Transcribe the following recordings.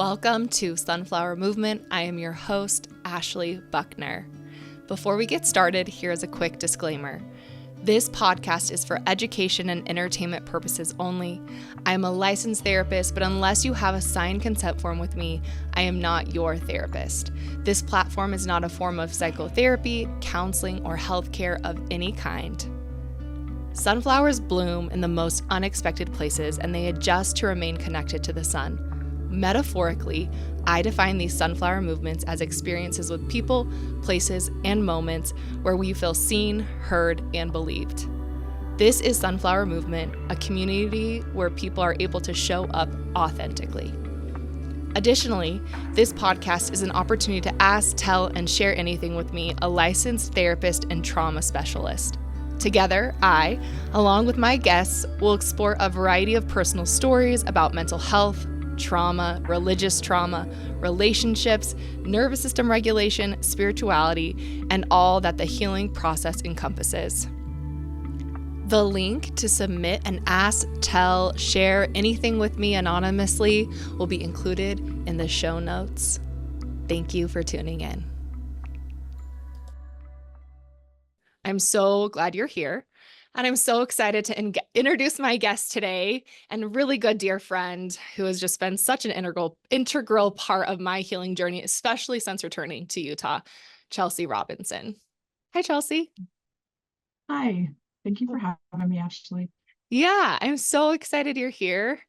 Welcome to Sunflower Movement. I am your host, Ashley Buckner. Before we get started, here's a quick disclaimer. This podcast is for education and entertainment purposes only. I am a licensed therapist, but unless you have a signed consent form with me, I am not your therapist. This platform is not a form of psychotherapy, counseling, or healthcare of any kind. Sunflowers bloom in the most unexpected places, and they adjust to remain connected to the sun. Metaphorically, I define these sunflower movements as experiences with people, places, and moments where we feel seen, heard, and believed. This is Sunflower Movement, a community where people are able to show up authentically. Additionally, this podcast is an opportunity to ask, tell, and share anything with me, a licensed therapist and trauma specialist. Together, I, along with my guests, will explore a variety of personal stories about mental health, trauma, religious trauma, relationships, nervous system regulation, spirituality, and all that the healing process encompasses. The link to submit and ask, tell, share anything with me anonymously will be included in the show notes. Thank you for tuning in. I'm so glad you're here. And I'm so excited to introduce my guest today, and a really good dear friend who has just been such an integral part of my healing journey, especially since returning to Utah, Chelsee Robinson. Hi, Chelsee. Hi. Thank you for having me, Ashley. Yeah, I'm so excited you're here.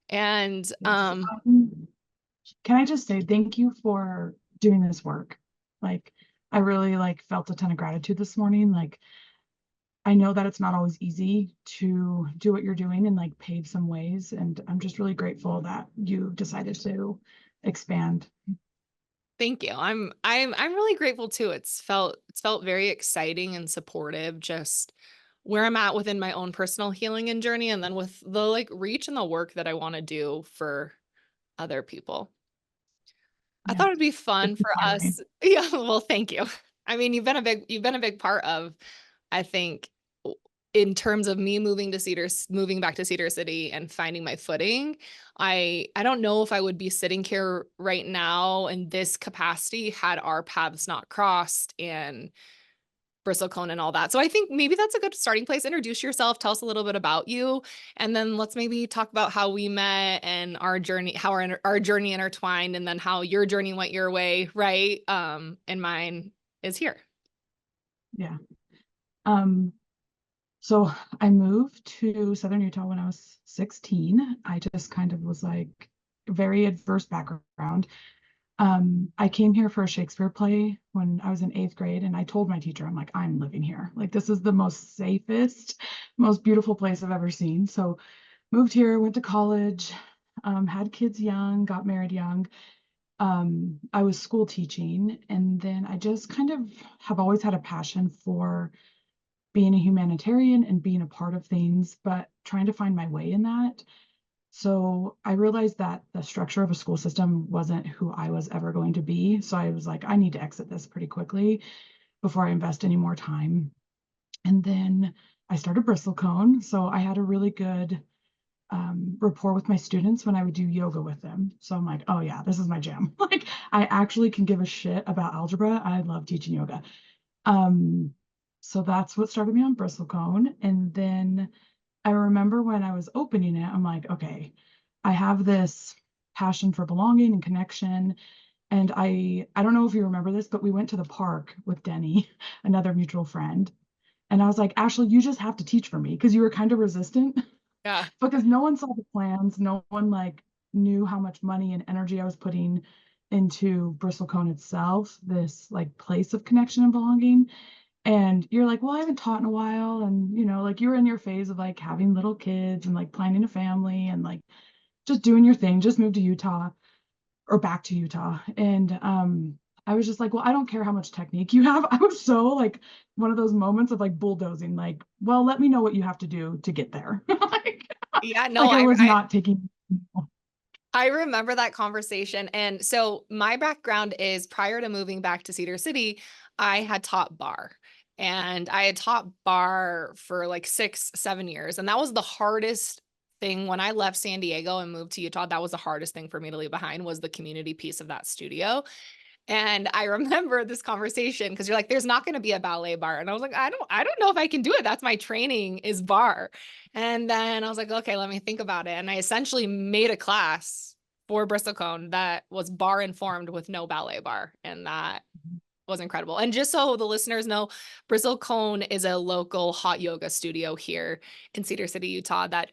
And Can I just say thank you for doing this work? I really felt a ton of gratitude this morning. I know that it's not always easy to do what you're doing in paid some ways, and I'm just really grateful that you decided to expand. Thank you. I'm really grateful too. It's felt very exciting and supportive, just where I'm at within my own personal healing and journey, and then with the reach and the work that I want to do for other people. I Yeah, thought it'd be fun it's for inspiring. us. Yeah, well, thank you. I mean, you've been a big part of, I think, in terms of me moving back to Cedar City and finding my footing. I don't know if I would be sitting here right now in this capacity had our paths not crossed and bristlecone and all that. So I think maybe that's a good starting place. Introduce yourself, tell us a little bit about you, and then let's maybe talk about how we met and our journey, how our journey intertwined, and then how your journey went your way, right? And mine is here. Yeah. So I moved to Southern Utah when I was 16. I just kind of was very adverse background. I came here for a Shakespeare play when I was in 8th grade, and I told my teacher, I'm living here. This is the most safest, most beautiful place I've ever seen. So moved here, went to college, had kids young, got married young. I was school teaching, and then I just kind of have always had a passion for being a humanitarian and being a part of things, but trying to find my way in that. So I realized that the structure of a school system wasn't who I was ever going to be. So I was I need to exit this pretty quickly before I invest any more time. And then I started Bristlecone. So I had a really good rapport with my students when I would do yoga with them. So I'm oh yeah, this is my jam. I actually can give a shit about algebra. I love teaching yoga. So that's what started me on Bristlecone. And then I remember when I was opening it, I'm okay, I have this passion for belonging and connection. And I don't know if you remember this, but we went to the park with Denny, another mutual friend. And I was Ashley, you just have to teach for me, because you were kind of resistant. Yeah. Because no one saw the plans. No one knew how much money and energy I was putting into Bristlecone itself, this place of connection and belonging. And you're well, I haven't taught in a while. And, you're in your phase of having little kids and planning a family and just doing your thing, just moved to Utah or back to Utah. And I was just well, I don't care how much technique you have. I was so one of those moments of bulldozing, well, let me know what you have to do to get there. Yeah, no, I was not taking. I remember that conversation. And so my background is, prior to moving back to Cedar City, I had taught bar. And I had taught bar for 6, 7 years. And that was the hardest thing when I left San Diego and moved to Utah. That was the hardest thing for me to leave behind, was the community piece of that studio. And I remember this conversation because you're like, there's not going to be a ballet bar. And I was like, I don't know if I can do it. That's my training, is bar. And then I was like, okay, let me think about it. And I essentially made a class for Bristlecone that was bar informed with no ballet bar. And that was incredible. And just so the listeners know, Bristlecone is a local hot yoga studio here in Cedar City, Utah, that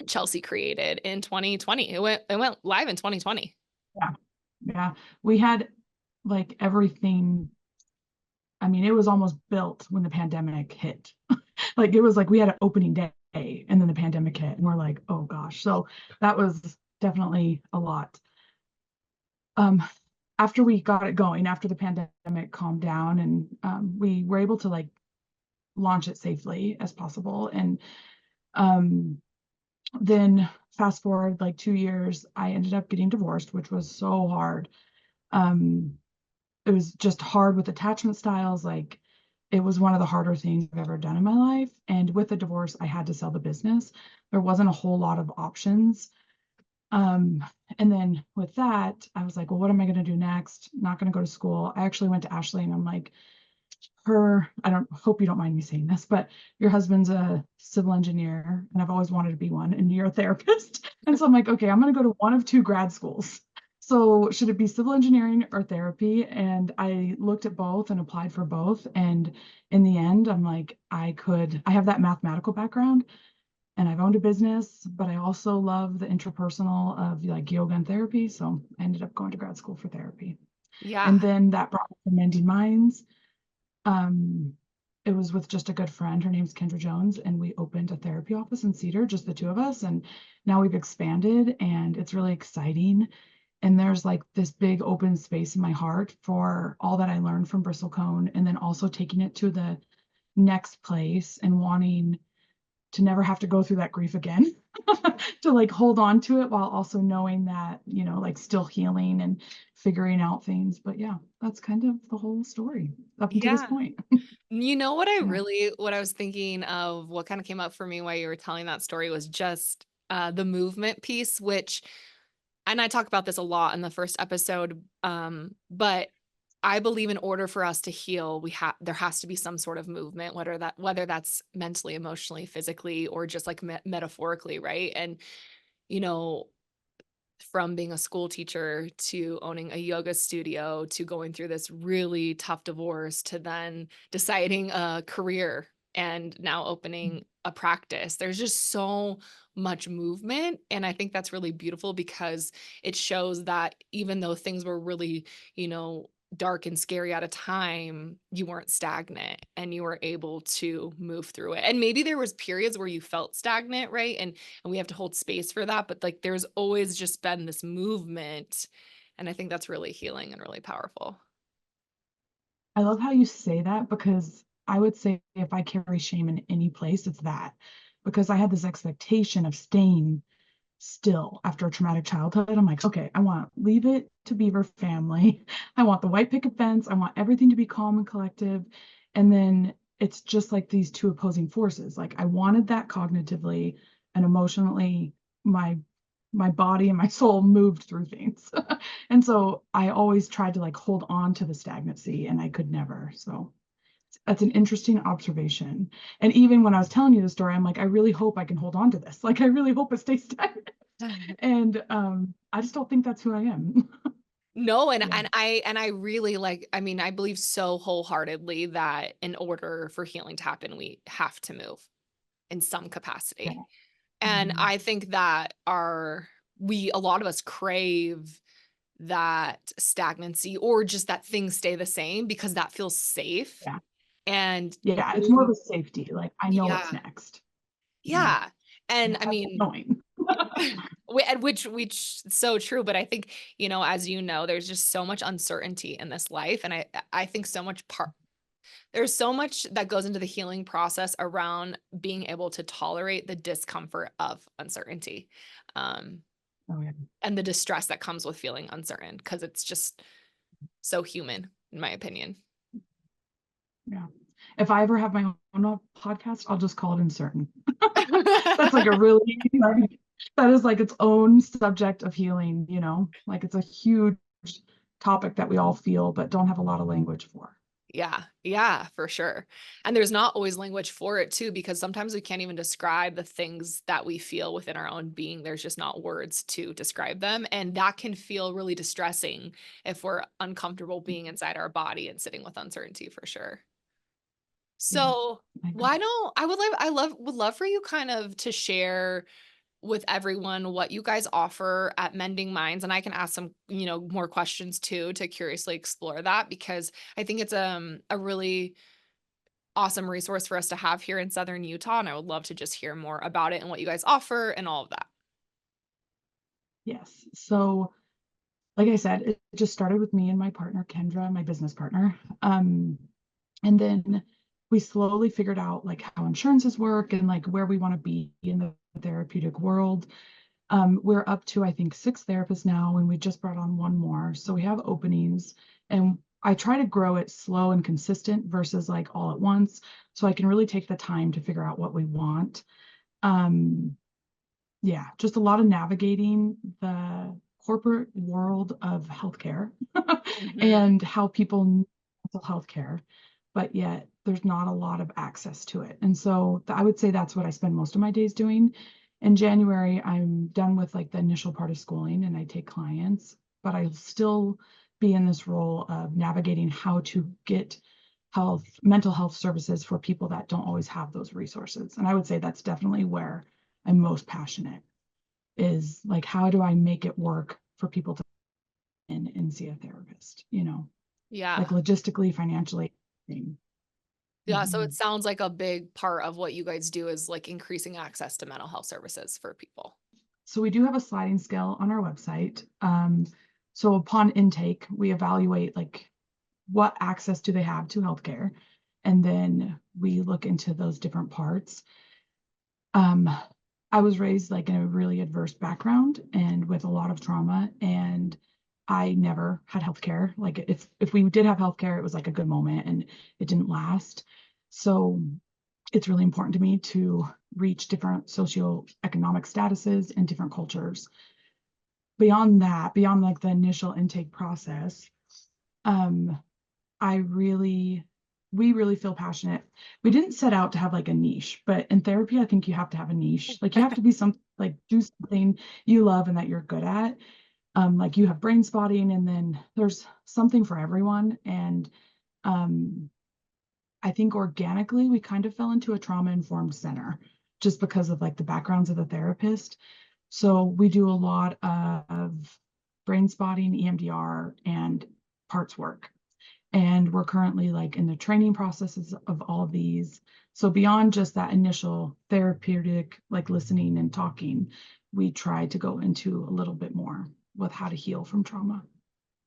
Chelsee created in 2020. It went live in 2020. Yeah. Yeah. We had like everything. I mean, it was almost built when the pandemic hit. Like it was like we had an opening day and then the pandemic hit and we're like, oh gosh. So that was definitely a lot. Um, After we got it going, after the pandemic calmed down, and we were able to like launch it safely as possible. And um, then fast forward like 2 years, I ended up getting divorced, which was so hard. Um, it was just hard with attachment styles. Like it was one of the harder things I've ever done in my life. And with the divorce, I had to sell the business. There wasn't a whole lot of options. Um, and then with that, I was like, well, what am I going to do next? Not going to go to school. I actually went to Ashley and I'm like, I don't hope you don't mind me saying this, but your husband's a civil engineer and I've always wanted to be one, and you're a therapist. And so I'm like, okay, I'm going to go to one of two grad schools. So should it be civil engineering or therapy? And I looked at both and applied for both. And in the end, I'm like, I have that mathematical background and I've owned a business, but I also love the interpersonal of like yoga and therapy. So I ended up going to grad school for therapy. Yeah. And then that brought me to Mending Minds. um, it was with just a good friend. Her name's Kendra Jones, and we opened a therapy office in Cedar, just the two of us. And now we've expanded, and it's really exciting. And there's like this big open space in my heart for all that I learned from Bristlecone, and then also taking it to the next place and wanting to never have to go through that grief again, to like hold on to it while also knowing that, like still healing and figuring out things. But yeah, that's kind of the whole story up until this Yeah. point. You know what Yeah. what I was thinking of, what kind of came up for me while you were telling that story, was just the movement piece, which, and I talk about this a lot in the first episode, but I believe in order for us to heal, there has to be some sort of movement, whether that's mentally, emotionally, physically, or just like metaphorically, right? And you know, from being a school teacher to owning a yoga studio to going through this really tough divorce to then deciding a career and now opening a practice. There's just so much movement. And I think that's really beautiful because it shows that even though things were really, dark and scary at a time, you weren't stagnant and you were able to move through it. And maybe there was periods where you felt stagnant, right? And we have to hold space for that, but like there's always just been this movement, and I think that's really healing and really powerful. I love how you say that, because I would say if I carry shame in any place, it's that, because I had this expectation of staying still after a traumatic childhood. I'm like, okay, I want Leave It to Beaver family. I want the white picket fence. I want everything to be calm and collective. And then it's just like these two opposing forces. Like I wanted that cognitively, and emotionally, my body and my soul moved through things. And so I always tried to like hold on to the stagnancy, and I could never. So that's an interesting observation. And even when I was telling you the story, I'm like, I really hope I can hold on to this. Like, I really hope it stays stagnant. And I just don't think that's who I am. No, and Yeah. and I really like, I mean, I believe so wholeheartedly that in order for healing to happen, we have to move in some Yeah. capacity. And Mhm. I think that a lot of us crave that stagnancy, or just that things stay the same because that feels safe. Yeah. And Yeah. It's more of a safety. Like, I know what's yeah, next. Yeah. yeah. And I That's mean, annoying. and which so true, but I think, as you know, there's just so much uncertainty in this life. And I think there's so much that goes into the healing process around being able to tolerate the discomfort of uncertainty. Um, Oh, yeah. and the distress that comes with feeling uncertain, because it's just so human, in my opinion. Yeah. If I ever have my own podcast, I'll just call it Uncertain. That's like a really like, that is like its own subject of healing, like it's a huge topic that we all feel but don't have a lot of language for. Yeah, yeah, for sure. And there's not always language for it too, because sometimes we can't even describe the things that we feel within our own being. There's just not words to describe them. And that can feel really distressing if we're uncomfortable being inside our body and sitting with uncertainty for sure. Yeah, So I why agree. don't would love for you kind of to share with everyone what you guys offer at Mending Minds. And I can ask some, more questions too to curiously explore that because I think it's a really awesome resource for us to have here in Southern Utah. And I would love to just hear more about it and what you guys offer and all of that. Yes. So, like I said, it just started with me and my partner, Kendra, my business partner. And then we slowly figured out like how insurances work and like where we want to be in the therapeutic world. We're up to, I think, 6 therapists now, and we just brought on one more. So we have openings, and I try to grow it slow and consistent versus like all at once. So I can really take the time to figure out what we want. Um, yeah, just a lot of navigating the corporate world of healthcare Mhm. and how people need mental health care, but yet there's not a lot of access to it. And so I would say that's what I spend most of my days doing. In January, I'm done with like the initial part of schooling and I take clients, but I'll still be in this role of navigating how to get mental health services for people that don't always have those resources. And I would say that's definitely where I'm most passionate is like, how do I make it work for people to in and see a therapist, like Yeah. logistically, financially. Yeah. So it Mhm. sounds like a big part of what you guys do is like increasing access to mental health services for people. So we do have a sliding scale on our website. So upon intake, we evaluate like what access do they have to healthcare, and then we look into those different parts. Um, I was raised like in a really adverse background and with a lot of trauma, and I never had healthcare. Like if we did have healthcare, it was like a good moment and it didn't last. So it's really important to me to reach different socioeconomic statuses and different cultures. Beyond that, beyond like the initial intake process, um, I really, we really feel passionate. We didn't set out to have like a niche, but in therapy, I think you have to have a niche. Like you have to be like do something you love and that you're good at. Like you have brain spotting, and then there's something for everyone. And um, I think organically we kind of fell into a trauma-informed center just because of like the backgrounds of the therapist. So we do a lot of brain spotting, EMDR, and parts work. And we're currently like in the training processes of all of these. So beyond just that initial therapeutic, like listening and talking, we try to go into a little bit more with how to heal from trauma.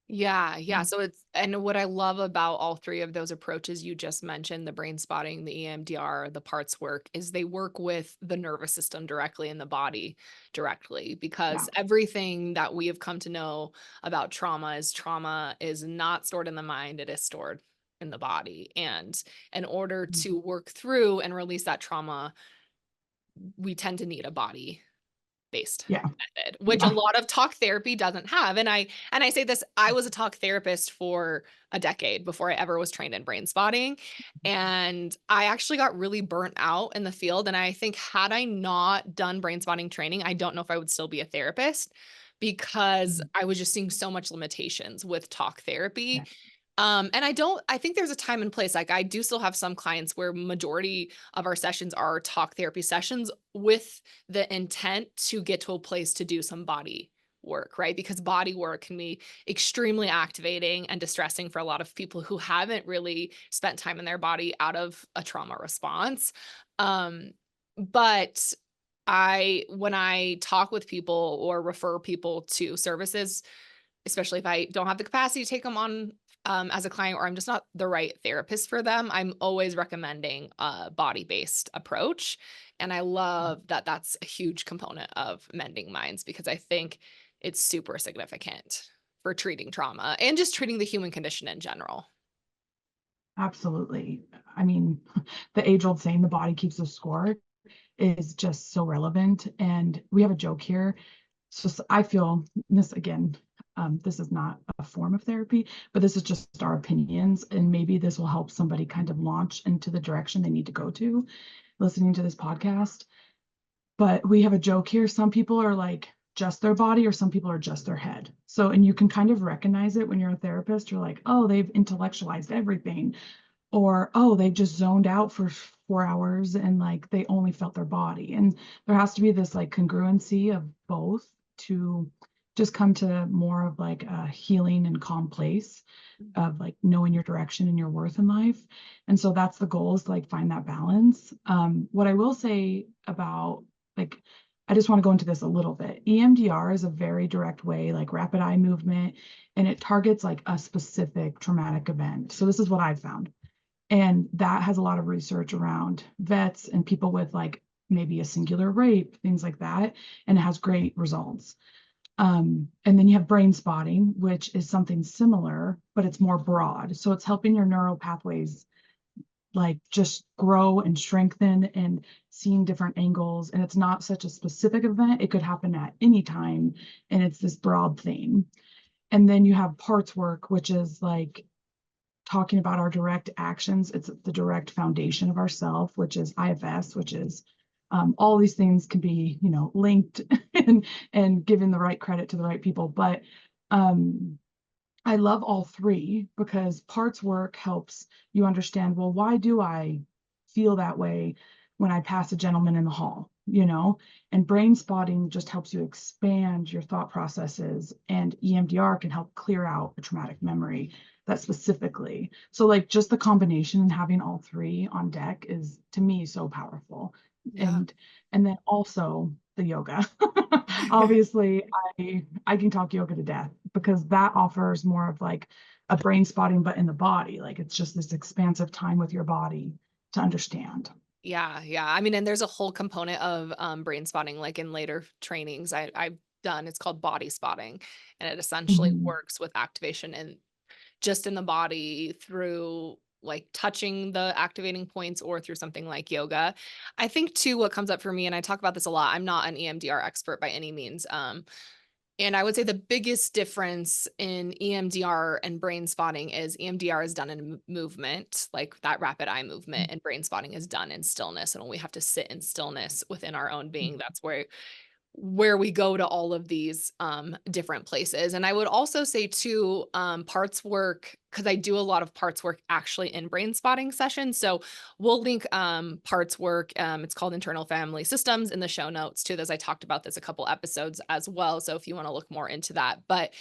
Yeah, yeah. So it's and what I love about all three of those approaches you just mentioned, the brain spotting, the EMDR, the parts work, is they work with the nervous system directly in the body directly Yeah. because everything that we have come to know about trauma is not stored in the mind, it is stored in the body. And in order to work through and release that trauma, we tend to need a body based Yeah. method, which a Yeah. lot of talk therapy doesn't have. And I say this, I was a talk therapist for a decade before I ever was trained in brain spotting. And I actually got really burnt out in the field. And I think had I not done brain spotting training, I don't know if I would still be a therapist because I was just seeing so much limitations with talk Yeah. therapy. And I think there's a time and place. Like I do still have some clients where majority of our sessions are talk therapy sessions with the intent to get to a place to do some body work, right? Because body work can be extremely activating and distressing for a lot of people who haven't really spent time in their body out of a trauma response. Um, but when I talk with people or refer people to services, especially if I don't have the capacity to take them on as a client or I'm just not the right therapist for them, I'm always recommending a body-based approach. And I love that that's a huge component of Mending Minds because I think it's super significant for treating trauma and just treating the human condition in general. Absolutely. I mean, the age-old saying, the body keeps the score. is just so relevant. And we have a joke here. So I feel this again, this is not a form of therapy, but this is just our opinions. And maybe this will help somebody kind of launch into the direction they need to go to listening to this podcast. But we have a joke here. Some people are like just their body, or some people are just their head. So, and you can kind of recognize it when you're a therapist. You're like, oh, they've intellectualized everything, or oh, they just zoned out for 4 hours and like they only felt their body. And there has to be this like congruency of both to just come to more of like a healing and calm place of like knowing your direction and your worth in life. And so that's the goal, is to like find that balance. What I will say about like, I just want to go into this a little bit. EMDR is a very direct way, like rapid eye movement, and it targets like a specific traumatic event. So this is what I've found. And that has a lot of research around vets and people with like maybe a singular rape, things like that. And it has great results. And then you have brain spotting, which is something similar, but it's more broad. So it's helping your neural pathways like just grow and strengthen and seeing different angles. And it's not such a specific event. It could happen at any time. And it's this broad thing. And then you have parts work, which is like talking about our direct actions. It's the direct foundation of ourself, which is IFS, which is all these things can be, linked and given the right credit to the right people. But I love all three because parts work helps you understand, well, why do I feel that way when I pass a gentleman in the hall, and brain spotting just helps you expand your thought processes, and EMDR can help clear out a traumatic memory that specifically. So like just the combination and having all three on deck is to me so powerful. Yeah. And then also the yoga. Obviously, I can talk yoga to death because that offers more of like a brain spotting, but in the body. Like it's just this expansive time with your body to understand. Yeah, yeah. I mean, and there's a whole component of brain spotting, like in later trainings I've done. It's called body spotting, and it essentially Mhm. works with activation and just in the body through like touching the activating points or through something like yoga. I think too, what comes up for me, and I talk about this a lot. I'm not an EMDR expert by any means. And I would say the biggest difference in EMDR and brain spotting is EMDR is done in movement, like that rapid eye movement, and brain spotting is done in stillness. And when we have to sit in stillness within our own being, that's where we go to all of these different places. And I would also say too, parts work, because I do a lot of parts work actually in brain spotting sessions. So we'll link parts work. It's called internal family systems in the show notes too. As I talked about this a couple episodes as well. So if you want to look more into that. But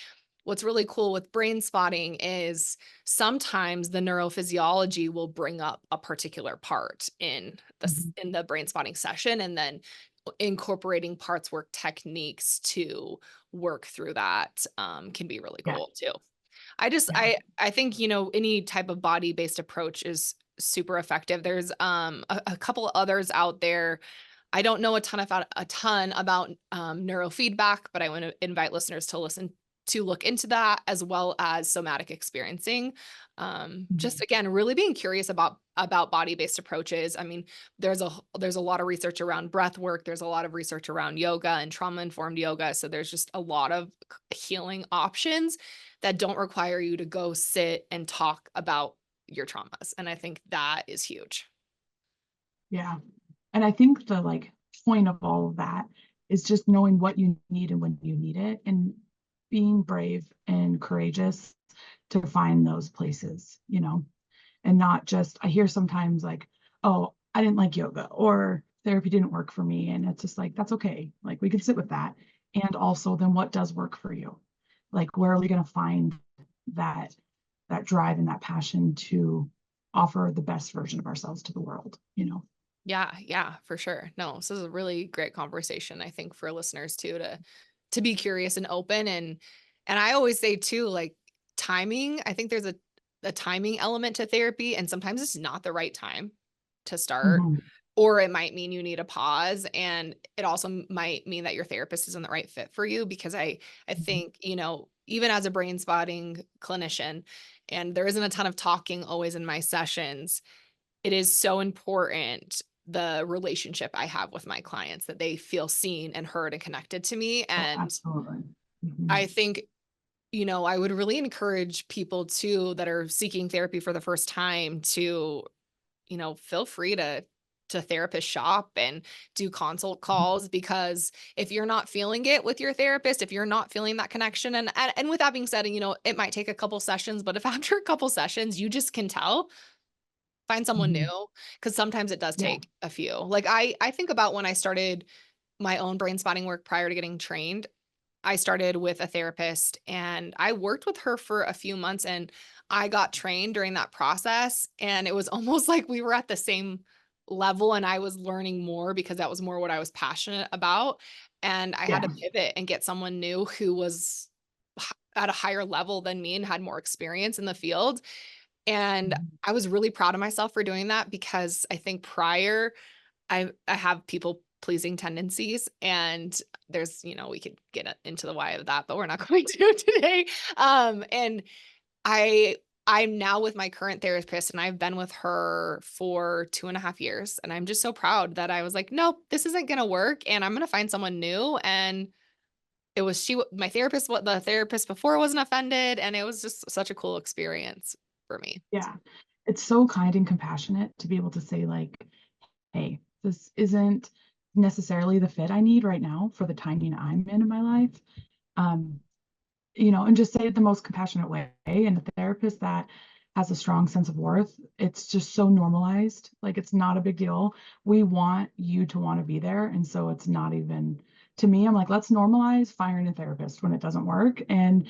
what's really cool with brain spotting is sometimes the neurophysiology will bring up a particular part Mhm. in the brain spotting session, and then incorporating parts work techniques to work through that can be really Yeah, cool too. I just yeah. I think, any type of body-based approach is super effective. There's a couple others out there. I don't know a ton about neurofeedback, but I want to invite listeners to look into that, as well as somatic experiencing. Just Mhm. again, really being curious about body-based approaches. I mean, there's a lot of research around breath work. There's a lot of research around yoga and trauma-informed yoga. So there's just a lot of healing options that don't require you to go sit and talk about your traumas. And I think that is huge. Yeah. And I think the like point of all of that is just knowing what you need and when you need it, and being brave and courageous to find those places, and not just, I hear sometimes like, oh, I didn't like yoga or therapy didn't work for me. And it's just like, that's okay. Like we can sit with that. And also then what does work for you? Like where are we going to find that drive and that passion to offer the best version of ourselves to the world? Yeah, yeah, for sure. No, this is a really great conversation, I think, for listeners too, to be curious and open. And I always say too, like timing, I think there's a timing element to therapy, and sometimes it's not the right time to start, Mhm. or it might mean you need a pause. And it also might mean that your therapist isn't the right fit for you, because I Mhm. think, even as a brain spotting clinician, and there isn't a ton of talking always in my sessions, it is so important the relationship I have with my clients, that they feel seen and heard and connected to me. Oh, And absolutely. I think, I would really encourage people too that are seeking therapy for the first time to, feel free to therapist shop and do consult calls, because if you're not feeling it with your therapist, if you're not feeling that connection, and with that being said, it might take a couple sessions, but if after a couple sessions you just can tell, find someone Mhm. new, because sometimes it does Yeah. take a few. Like I think about when I started my own brain spotting work prior to getting trained. I started with a therapist and I worked with her for a few months, and I got trained during that process, and it was almost like we were at the same level and I was learning more because that was more what I was passionate about, and I had Yeah. to pivot and get someone new who was at a higher level than me and had more experience in the field. And Mhm. I was really proud of myself for doing that, because I think prior I have people pleasing tendencies, and we could get into the why of that, but we're not going to today. And I I'm now with my current therapist, and I've been with her for 2.5 years. And I'm just so proud that I was like, nope, this isn't going to work. And I'm going to find someone new. And it was my therapist, what the therapist before wasn't offended. And it was just such a cool experience for me. Yeah. It's so kind and compassionate to be able to say like, "Hey, this isn't necessarily the fit I need right now for the timing I'm in my life." Um, and just say it the most compassionate way. And the therapist that has a strong sense of worth, it's just so normalized. Like it's not a big deal. We want you to want to be there. And so it's not even to me, I'm like, let's normalize firing a therapist when it doesn't work. And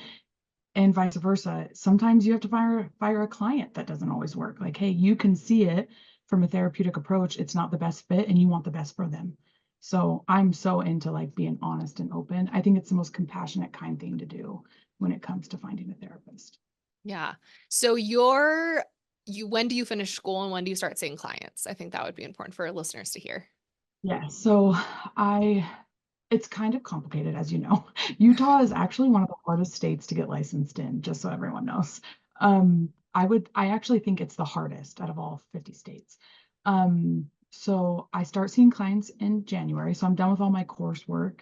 vice versa. Sometimes you have to fire a client that doesn't always work. Like, hey, you can see it from a therapeutic approach. It's not the best fit, and you want the best for them. So I'm so into like being honest and open. I think it's the most compassionate, kind thing to do when it comes to finding a therapist. Yeah. So when do you finish school and when do you start seeing clients? I think that would be important for our listeners to hear. Yeah. So I it's kind of complicated, as you know. Utah is actually one of the hardest states to get licensed in, just so everyone knows. I actually think it's the hardest out of all 50 states. So I start seeing clients in January. So I'm done with all my coursework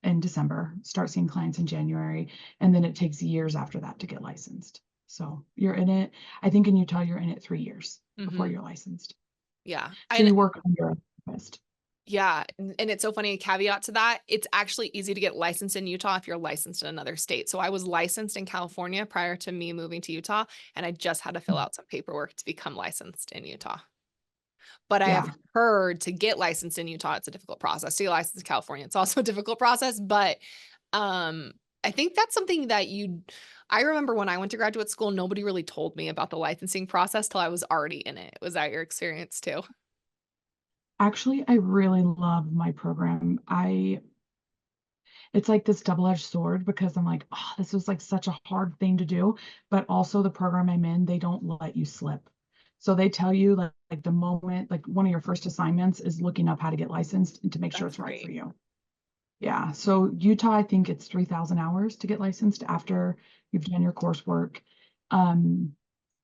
in December, start seeing clients in January, and then it takes years after that to get licensed. So you're in it, I think in Utah, you're in it 3 years before Mhm. you're licensed. Yeah. So And you work under a therapist. yeah, and it's so funny, a caveat to that, it's actually easy to get licensed in Utah if you're licensed in another state. So I was licensed in California prior to me moving to Utah, and I just had to fill out some paperwork to become licensed in Utah. But I have Yeah, heard to get licensed in Utah, it's a difficult process. To get licensed in California, it's also a difficult process. But um, I think that's something that I remember when I went to graduate school, nobody really told me about the licensing process till I was already in it. Was that your experience too? actually, I really love my program. It's like this double-edged sword because I'm like, oh, this was like such a hard thing to do, but also the program I'm in, they don't let you slip. So they tell you like the moment, like one of your first assignments is looking up how to get licensed and to make sure That's it's right for great. you. Yeah. So Utah, I think it's 3,000 hours to get licensed after you've done your coursework. Um,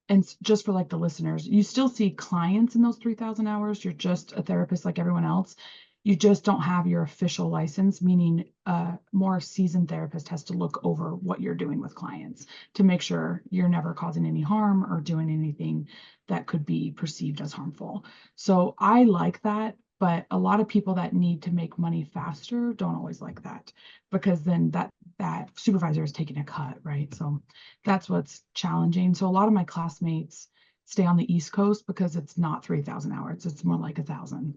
and just for like the listeners, you still see clients in those 3,000 hours. You're just a therapist like everyone else. You just don't have your official license, meaning a more seasoned therapist has to look over what you're doing with clients to make sure you're never causing any harm or doing anything that could be perceived as harmful. So I like that, but a lot of people that need to make money faster don't always like that because then that supervisor is taking a cut, right? So that's what's challenging. So a lot of my classmates stay on the East Coast because it's not 3,000 hours. It's more like 1,000.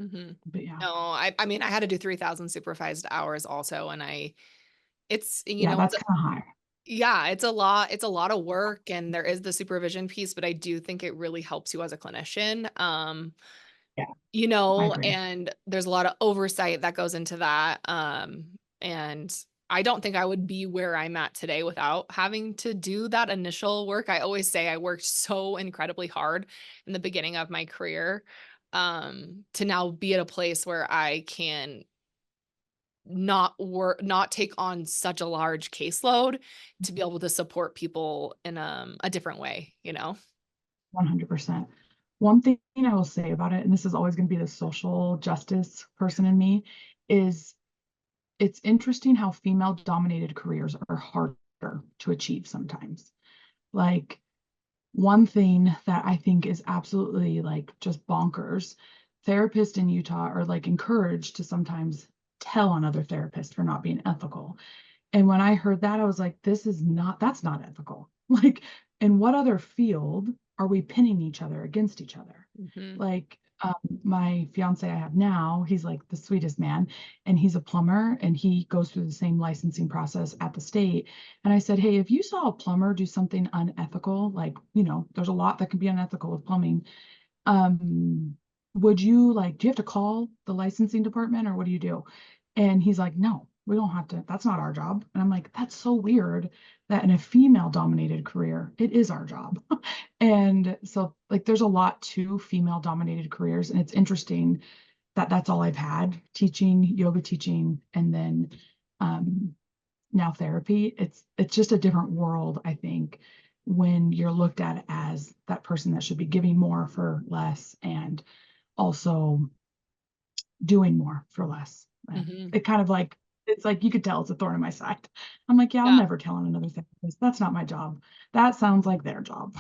Mhm. But yeah, No, I mean, I had to do 3,000 supervised hours also, and it's, yeah, it's that's kind of high. yeah, it's a lot of work, and there is the supervision piece, but I do think it really helps you as a clinician. Yeah, I agree. And there's a lot of oversight that goes into that. And I don't think I would be where I'm at today without having to do that initial work. I always say I worked so incredibly hard in the beginning of my career, to now be at a place where I can not take on such a large caseload to be able to support people in a different way, you know? 100%. One thing I will say about it, and this is always going to be the social justice person in me, is it's interesting how female dominated careers are harder to achieve sometimes. Like, one thing that I think is absolutely like just bonkers, therapists in Utah are like encouraged to sometimes tell on other therapists for not being ethical. And when I heard that, I was like, that's not ethical. Like, in what other field are we pinning each other against each other? Mm-hmm. Like, my fiance I have now, he's like the sweetest man, and he's a plumber, and he goes through the same licensing process at the state. And I said, hey, if you saw a plumber do something unethical, like, there's a lot that can be unethical with plumbing, um, would you like, do you have to call the licensing department or what do you do? And he's like, no, we don't have to. That's not our job. And I'm like, that's so weird that in a female dominated career, it is our job. And so, like, there's a lot to female dominated careers. And it's interesting that that's all I've had, teaching, yoga teaching, and then um, now therapy. It's just a different world, I think, when you're looked at as that person that should be giving more for less and also doing more for less. Mm-hmm. It kind of like, it's like you could tell it's a thorn in my side. I'm like, yeah, I'll Yeah. never tell on another therapist. That's not my job. That sounds like their job,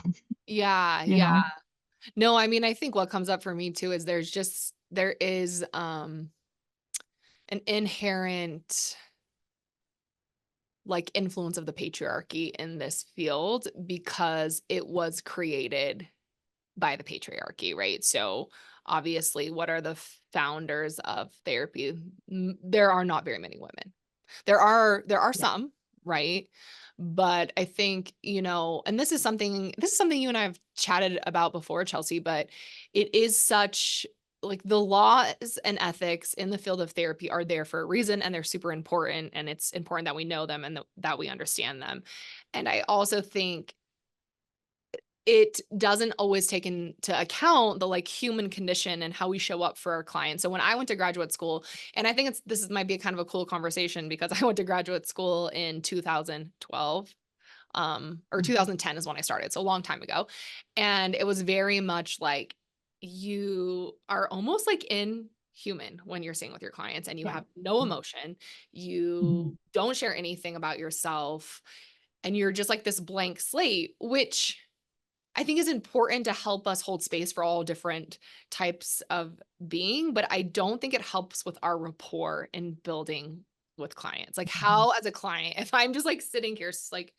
Yeah. you Yeah. know? No, I mean, I think what comes up for me too is there is an inherent like influence of the patriarchy in this field because it was created by the patriarchy, right? So obviously, what are the founders of therapy? There are not very many women. There are Yeah. some, right? But I think, and this is something you and I have chatted about before, Chelsea, but it is such like the laws and ethics in the field of therapy are there for a reason and they're super important and it's important that we know them and that we understand them. And I also think it doesn't always take into account the like human condition and how we show up for our clients. So when I went to graduate school, and I think might be a kind of a cool conversation because I went to graduate school in 2012, or Mhm. 2010 is when I started, so a long time ago. And it was very much like you are almost like inhuman when you're staying with your clients and you Yeah. have no Yeah. emotion. Mhm. You don't share anything about yourself and you're just like this blank slate, which I think is important to help us hold space for all different types of being, but I don't think it helps with our rapport in building with clients. Like Mhm. how as a client, if I'm just like sitting here like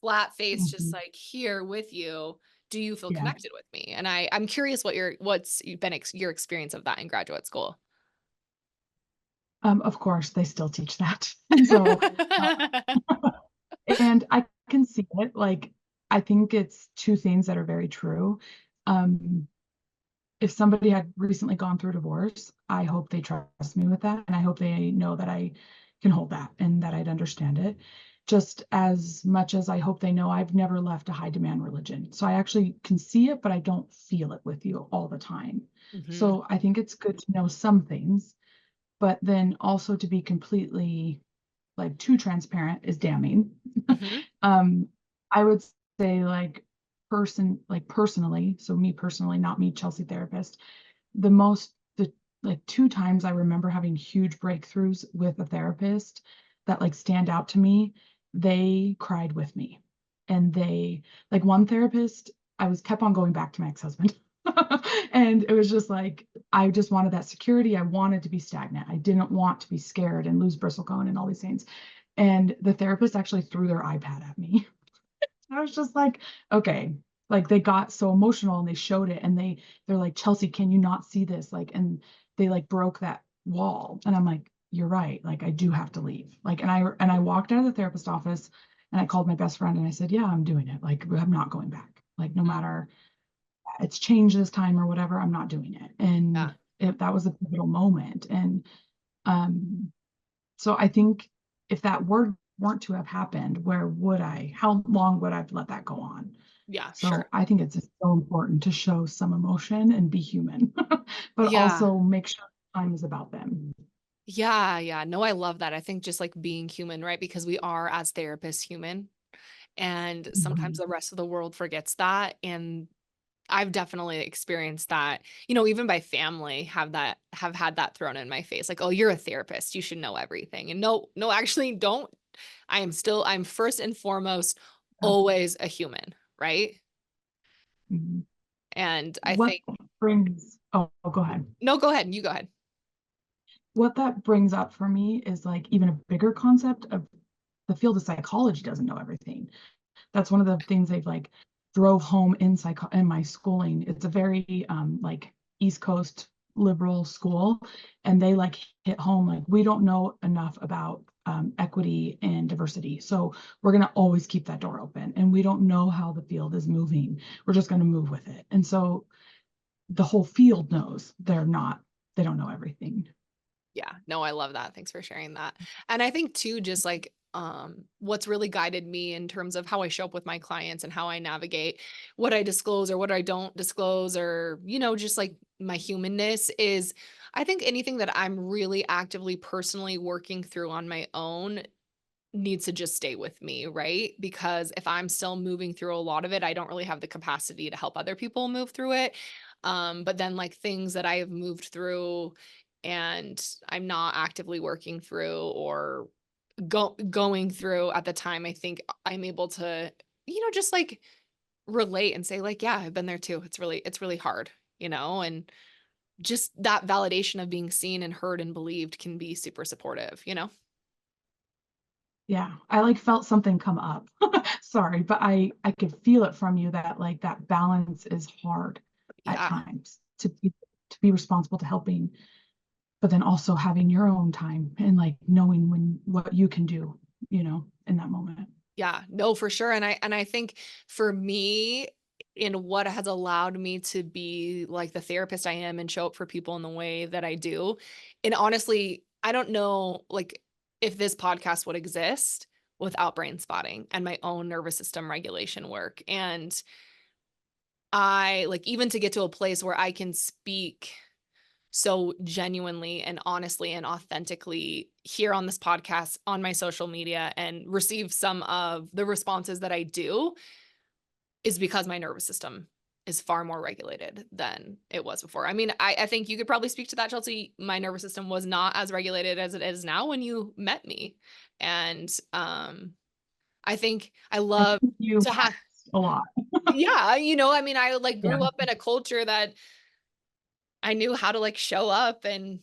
flat face, just Mhm. like here with you, do you feel Yeah. connected with me? And I'm curious what's been your experience of that in graduate school. Of course, they still teach that. So, and I can see it. Like, I think it's two things that are very true. Um, if somebody had recently gone through divorce, I hope they trust me with that. And I hope they know that I can hold that and that I'd understand it. Just as much as I hope they know I've never left a high demand religion. So I actually can see it, but I don't feel it with you all the time. Hmm. So I think it's good to know some things, but then also to be completely like too transparent is damning. Hmm. um, I would say personally, so me personally, not me, Chelsea therapist, the like two times I remember having huge breakthroughs with a therapist that like stand out to me, they cried with me. And they like one therapist, I was kept on going back to my ex-husband. And it was just like I just wanted that security. I wanted to be stagnant. I didn't want to be scared and lose bristlecone and all these things. And the therapist actually threw their iPad at me. I was just like, okay, like they got so emotional and they showed it and they're like, Chelsea, can you not see this? Like, and they like broke that wall. And I'm like, you're right. Like I do have to leave. Like, and I walked out of the therapist office and I called my best friend and I said, yeah, I'm doing it. Like, I'm not going back. Like, no matter it's changed this time or whatever, I'm not doing it. Yeah. And that was a pivotal moment. And um, so I think if that weren't to have happened, how long would I have let that go on? Yeah, sure. So I think it's just so important to show some emotion and be human, but Yeah. also make sure time is about them. Yeah, yeah. No, I love that. I think just like being human, right? Because we are as therapists human. And sometimes Mhm. the rest of the world forgets that. And I've definitely experienced that, you know, even by family have had that thrown in my face. Like, "Oh, you're a therapist. You should know everything." And no, no, actually don't. I'm first and foremost Yeah. always a human, right? Mhm. And I What think brings, go ahead. no, go ahead. You go ahead. What that brings up for me is like even a bigger concept of the field of psychology doesn't know everything. That's one of the things they've like drove home in my schooling. It's a very like East Coast liberal school, and they like hit home like we don't know enough about equity and diversity, so we're going to always keep that door open, and we don't know how the field is moving, we're just going to move with it. And so the whole field knows they don't know everything. Yeah, no, I love that. Thanks for sharing that. And I think too, just like what's really guided me in terms of how I show up with my clients and how I navigate what I disclose or what I don't disclose, or, you know, just like my humanness is, I think anything that I'm really actively personally working through on my own needs to just stay with me, right? Because if I'm still moving through a lot of it, I don't really have the capacity to help other people move through it. But then like things that I have moved through and I'm not actively working through or going through at the time, I think I'm able to, you know, just like relate and say like, yeah, I've been there too. It's really hard, you know, and just that validation of being seen and heard and believed can be super supportive, you know? Yeah, I like felt something come up. Sorry, but I could feel it from you that like that balance is hard at Yeah. times to be responsible to helping, but then also having your own time and like knowing when what you can do, in that moment. Yeah, no, for sure. And I think for me, in what has allowed me to be like the therapist I am and show up for people in the way that I do. And honestly, I don't know like if this podcast would exist without brain spotting and my own nervous system regulation work. And I like even to get to a place where I can speak so genuinely and honestly and authentically here on this podcast, on my social media, and receive some of the responses that I do is because my nervous system is far more regulated than it was before. I mean, I think you could probably speak to that, Chelsea. My nervous system was not as regulated as it is now when you met me. And I think I I love think you to have, lost a lot. yeah, you know, I mean, I like Yeah, grew up in a culture that I knew how to like show up and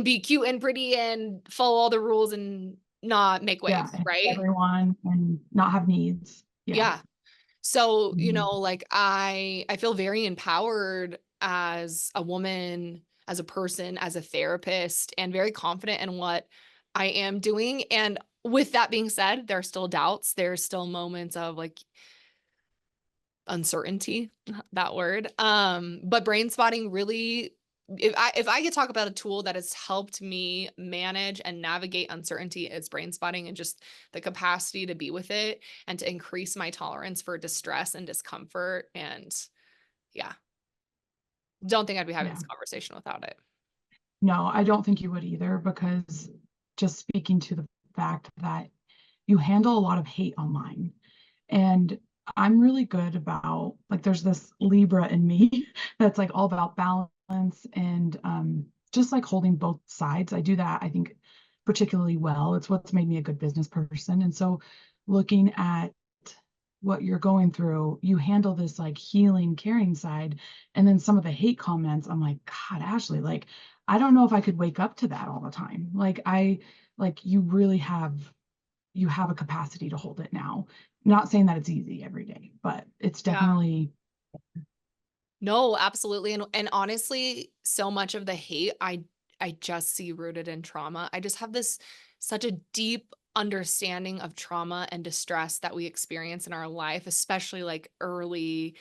be cute and pretty and follow all the rules and not make yeah, waves, and right? everyone and not have needs. Yeah. Yeah. So, you Mhm. know, like I feel very empowered as a woman, as a person, as a therapist, and very confident in what I am doing. And with that being said, there are still doubts. There's still moments of like uncertainty, that word. But brain spotting really, if I could talk about a tool that has helped me manage and navigate uncertainty, it's brain spotting and just the capacity to be with it and to increase my tolerance for distress and discomfort. And yeah, don't think I'd be having Yeah. this conversation without it. No, I don't think you would either, because just speaking to the fact that you handle a lot of hate online. And I'm really good about like there's this Libra in me that's like all about balance and just like holding both sides. I do that, I think, particularly well. It's what's made me a good business person. And so looking at what you're going through, you handle this like healing, caring side. And then some of the hate comments, I'm like, God, Ashley, like, I don't know if I could wake up to that all the time. Like you really have a capacity to hold it now. Not saying that it's easy every day, but it's Yeah. definitely, No, absolutely. And honestly, so much of the hate I just see rooted in trauma. I just have this such a deep understanding of trauma and distress that we experience in our life, especially like early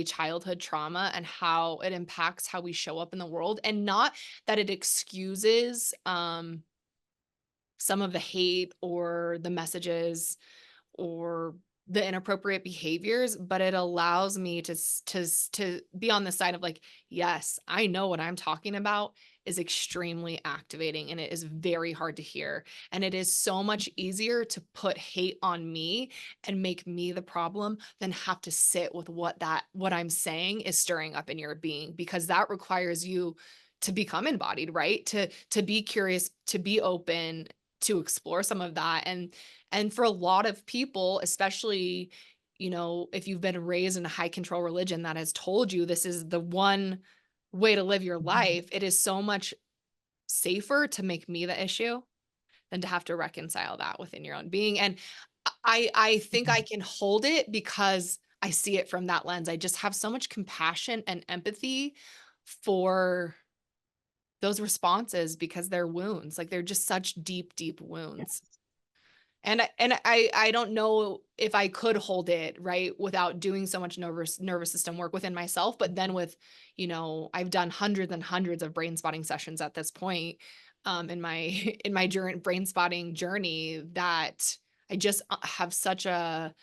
childhood trauma and how it impacts how we show up in the world. And not that it excuses some of the hate or the messages or the inappropriate behaviors, but it allows me to be on the side of like, yes, I know what I'm talking about is extremely activating and it is very hard to hear. And it is so much easier to put hate on me and make me the problem than have to sit with what I'm saying is stirring up in your being, because that requires you to become embodied, right? To be curious, to be open, to explore some of that. And for a lot of people, especially, if you've been raised in a high control religion that has told you this is the one way to live your Mhm. life, it is so much safer to make me the issue than to have to reconcile that within your own being. And I think I Mhm. can hold it because I see it from that lens. I just have so much compassion and empathy for those responses because they're wounds. Like they're just such deep, deep wounds. Yes. And I don't know if I could hold it, right, without doing so much nervous system work within myself. But then with, I've done hundreds and hundreds of brain spotting sessions at this point, in my in my journey, brain spotting journey, that I just have such a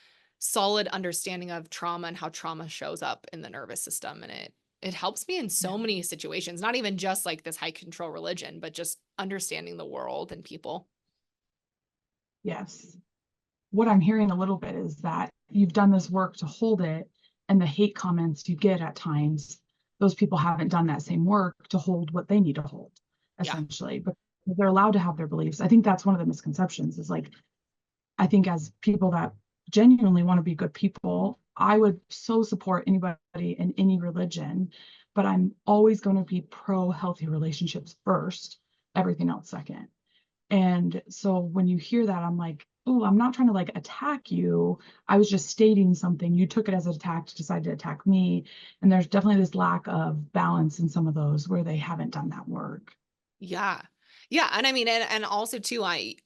solid understanding of trauma and how trauma shows up in the nervous system. And it helps me in Yeah. so many situations, not even just like this high control religion, but just understanding the world and people. Yes. What I'm hearing a little bit is that you've done this work to hold it, and the hate comments you get at times, those people haven't done that same work to hold what they need to hold, Yeah. essentially. But they're allowed to have their beliefs. I think that's one of the misconceptions is like, I think as people that genuinely want to be good people, I would so support anybody in any religion, but I'm always going to be pro healthy relationships first, everything else second. And so when you hear that, I'm like, oh, I'm not trying to like attack you. I was just stating something. You took it as an attack to decide to attack me. And there's definitely this lack of balance in some of those where they haven't done that work. Yeah. Yeah, and I mean, and also too, I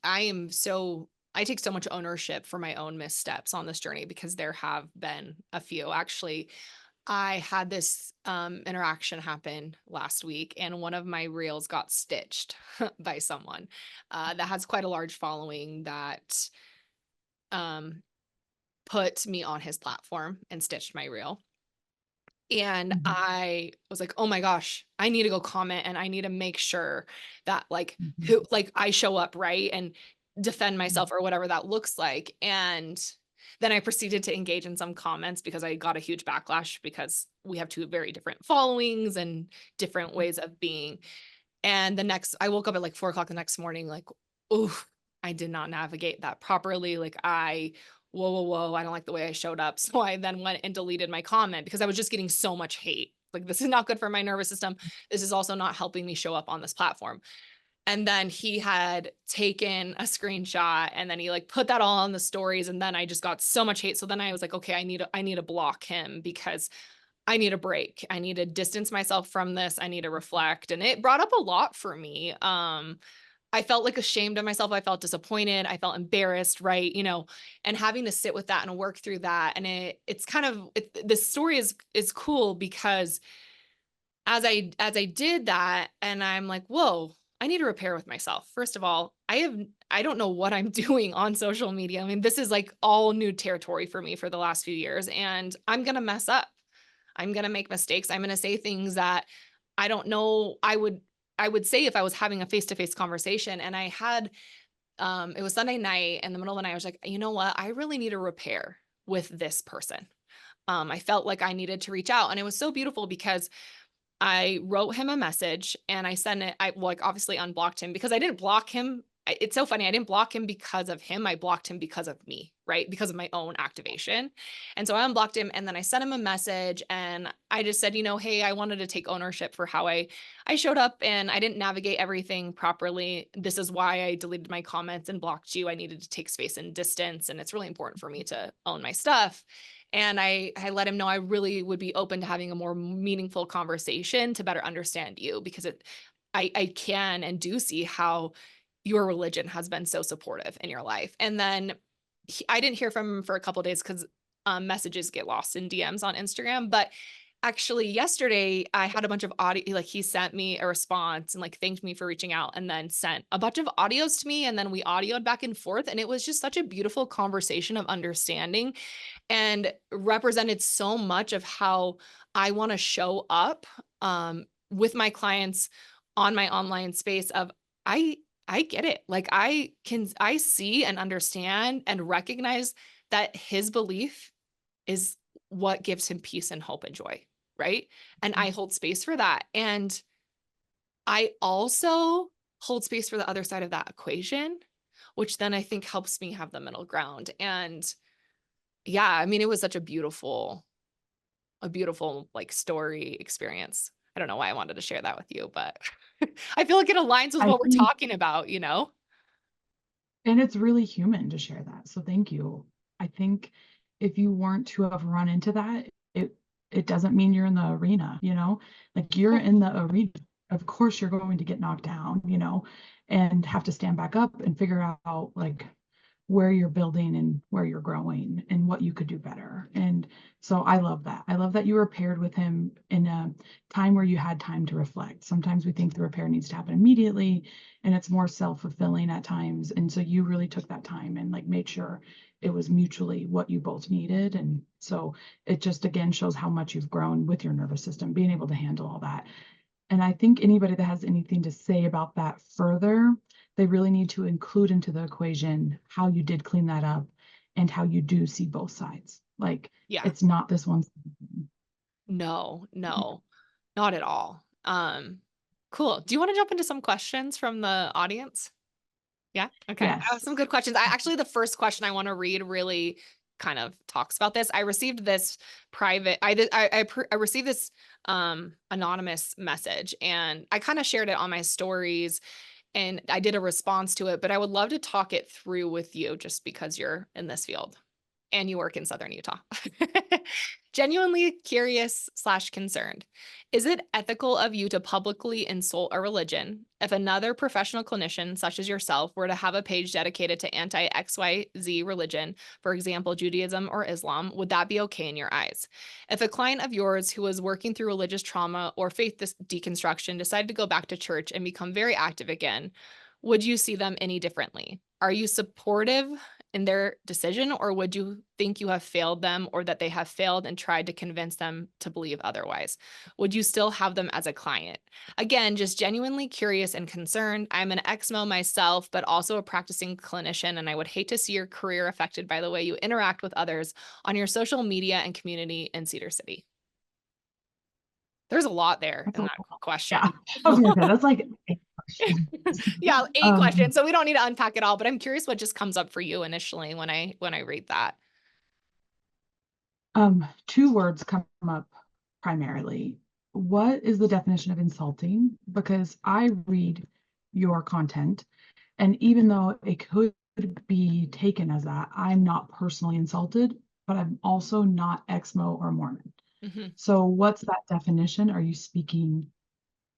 take so much ownership for my own missteps on this journey because there have been a few. Actually, I had this interaction happen last week, and one of my reels got stitched by someone that has quite a large following that um, put me on his platform and stitched my reel. And Mhm. I was like, "Oh my gosh, I need to go comment and I need to make sure that Mhm. who like I show up, right? And defend Mhm. myself or whatever that looks like." And then I proceeded to engage in some comments because I got a huge backlash because we have two very different followings and different ways of being. And I woke up at like 4 o'clock the next morning, like, oof, I did not navigate that properly. Like whoa, whoa, whoa, I don't like the way I showed up. So I then went and deleted my comment because I was just getting so much hate. Like, this is not good for my nervous system. This is also not helping me show up on this platform. And then he had taken a screenshot and then he like put that all on the stories. And then I just got so much hate. So then I was like, okay, I need to block him because I need a break. I need to distance myself from this. I need to reflect. And it brought up a lot for me. I felt like ashamed of myself. I felt disappointed. I felt embarrassed, right? And having to sit with that and work through that. And it's kind of this story is cool because as I did that, and I'm like, whoa, I need to repair with myself. First of all, I don't know what I'm doing on social media. I mean, this is like all new territory for me for the last few years, and I'm gonna mess up. I'm going to make mistakes. I'm going to say things that I don't know I would say if I was having a face-to-face conversation. And I had it was Sunday night in the middle of the night. I was like, "You know what? I really need to repair with this person." I felt like I needed to reach out, and it was so beautiful because I wrote him a message and I sent it. I like obviously unblocked him because I didn't block him. It's so funny. I didn't block him because of him. I blocked him because of me, right? Because of my own activation. And so I unblocked him and then I sent him a message and I just said, hey, I wanted to take ownership for how I showed up and I didn't navigate everything properly. This is why I deleted my comments and blocked you. I needed to take space and distance. And it's really important for me to own my stuff. And I let him know I really would be open to having a more meaningful conversation to better understand you because I can and do see how your religion has been so supportive in your life. And then I didn't hear from him for a couple of days because messages get lost in DMs on Instagram. But actually yesterday I had a bunch of audio, like he sent me a response and like thanked me for reaching out and then sent a bunch of audios to me. And then we audioed back and forth. And it was just such a beautiful conversation of understanding and represented so much of how I want to show up with my clients on my online space of I I get it. Like I see and understand and recognize that his belief is what gives him peace and hope and joy, right? And I hold space for that. And I also hold space for the other side of that equation, which then I think helps me have the middle ground. And yeah, I mean, it was such a beautiful like story experience. I don't know why I wanted to share that with you, but I feel like it aligns with I what we're think, talking about, you know? and it's really human to share that. So thank you. I think if you weren't to have run into that, it doesn't mean you're in the arena, like you're in the arena. Of course you're going to get knocked down, and have to stand back up and figure out like where you're building and where you're growing and what you could do better. And so I love that. I love that you were paired with him in a time where you had time to reflect. Sometimes we think the repair needs to happen immediately and it's more self-fulfilling at times. And so you really took that time and like made sure it was mutually what you both needed. And so it just again shows how much you've grown with your nervous system, being able to handle all that. And I think anybody that has anything to say about that further, they really need to include into the equation how you did clean that up and how you do see both sides. Like Yeah. it's not this one. No, not at all. Cool. Do you want to jump into some questions from the audience? Yeah. Okay. I have Yes. some good questions. The first question I want to read really kind of talks about this. I received this private, I received this anonymous message and I kind of shared it on my stories and I did a response to it, but I would love to talk it through with you just because you're in this field and you work in Southern Utah. Genuinely curious slash concerned. Is it ethical of you to publicly insult a religion? If another professional clinician, such as yourself, were to have a page dedicated to anti-XYZ religion, for example, Judaism or Islam, would that be okay in your eyes? If a client of yours who was working through religious trauma or faith deconstruction decided to go back to church and become very active again, would you see them any differently? Are you supportive in their decision, or would you think you have failed them or that they have failed and tried to convince them to believe otherwise? Would you still have them as a client? Again, just genuinely curious and concerned. I'm an ex-mo myself, but also a practicing clinician, and I would hate to see your career affected by the way you interact with others on your social media and community in Cedar City. There's a lot there That's in a that lot. question. Yeah. I was gonna say that's like 8 questions. Yeah, 8 questions. Um, So we don't need to unpack it all, but I'm curious what just comes up for you initially when I read that. Two words come up primarily. What is the definition of insulting? Because I read your content, and even though it could be taken as that, I'm not personally insulted, but I'm also not Exmo or Mormon. Mhm. So what's that definition? Are you speaking?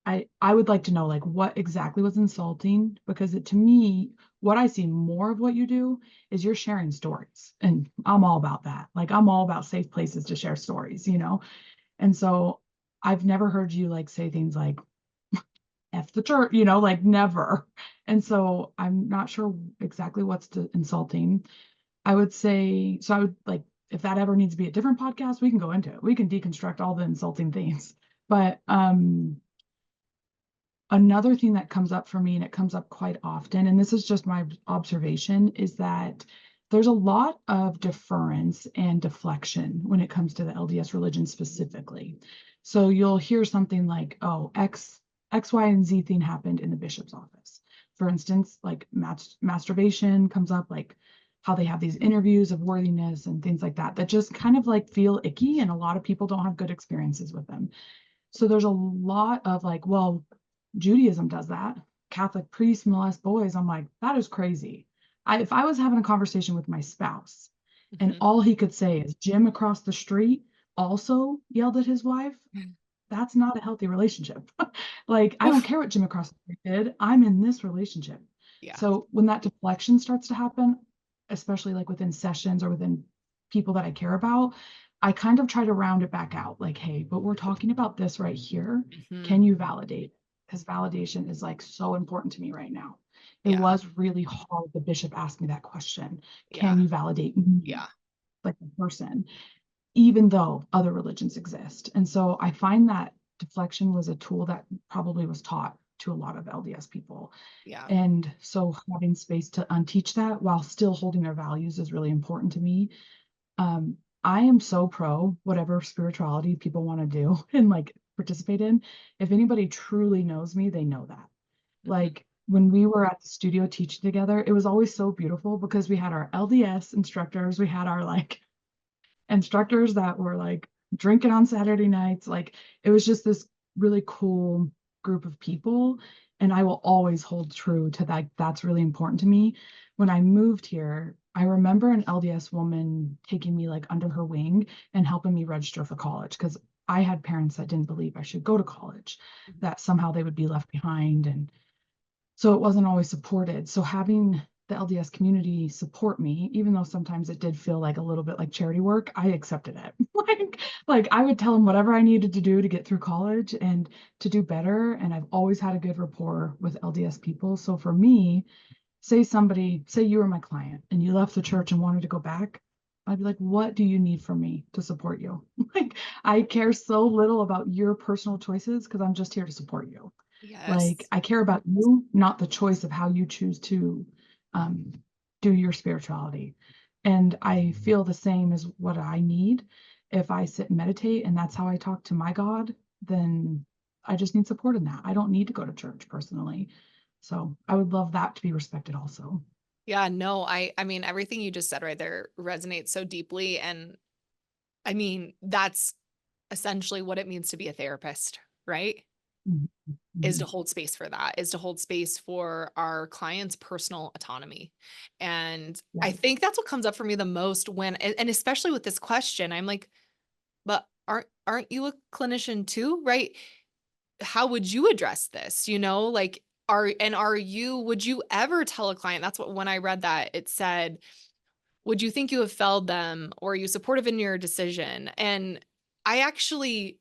I would like to know like what exactly was insulting because to me, what I see more of what you do is you're sharing stories, and I'm all about that. Like I'm all about safe places to share stories. And so I've never heard you like say things like F the church, like never. And so I'm not sure exactly what's insulting. I would say, so I would like, if that ever needs to be a different podcast, we can go into it. We can deconstruct all the insulting things. But another thing that comes up for me, and it comes up quite often, and this is just my observation, is that there's a lot of deference and deflection when it comes to the LDS religion specifically. So you'll hear something like, oh, X, Y, and Z thing happened in the bishop's office. For instance, like masturbation comes up, like how they have these interviews of worthiness and things like that, that just kind of like feel icky, and a lot of people don't have good experiences with them. So there's a lot of like, well, Judaism does that. Catholic priests molest boys. I'm like, that is crazy. If I was having a conversation with my spouse and Mhm. all he could say is Jim across the street also yelled at his wife, that's not a healthy relationship. Like, I don't Oof. care what Jim across the street did. I'm in this relationship. Yeah. So when that deflection starts to happen, especially like within sessions or within people that I care about, I kind of try to round it back out like, hey, but we're talking about this right here. Hmm. Can you validate? Because validation is like so important to me right now. It Yeah. was really hard. The bishop asked me that question. Yeah. Can you validate me, Yeah. like a person, even though other religions exist? And so I find that deflection was a tool that probably was taught to a lot of LDS people. Yeah. And so having space to unteach that while still holding their values is really important to me. um, I am so pro whatever spirituality people want to do and like participate in. If anybody truly knows me, they know that. Hmm. Like when we were at the studio teaching together, it was always so beautiful because we had our LDS instructors, we had our like instructors that were like drinking on Saturday nights. Like it was just this really cool group of people. And I will always hold true to that. That's really important to me. When I moved here, I remember an LDS woman taking me like under her wing and helping me register for college because I had parents that didn't believe I should go to college, that somehow they would be left behind. And so it wasn't always supported. So having the LDS community support me, even though sometimes it did feel like a little bit like charity work, I accepted it. like I would tell them whatever I needed to do to get through college and to do better. And I've always had a good rapport with LDS people. So for me, say you were my client and you left the church and wanted to go back, I'd be like, what do you need from me to support you? Like I care so little about your personal choices because I'm just here to support you. Like Yes. I care about you, not the choice of how you choose to um, do your spirituality. And I feel the same as what I need. If I sit and meditate and that's how I talk to my God, then I just need support in that. I don't need to go to church personally. So I would love that to be respected also. Yeah, no, I mean everything you just said right there resonates so deeply, and I mean that's essentially what it means to be a therapist, right? Mhm. Is to Mhm. hold space for that, is to hold space for our clients' personal autonomy. And I Yeah. think that's what comes up for me the most when, and especially with this question, I'm like, but aren't you a clinician too, right? How would you address this? Like would you ever tell a client? That's what, when I read that, it said, would you think you have failed them, or are you supportive in your decision? And I actually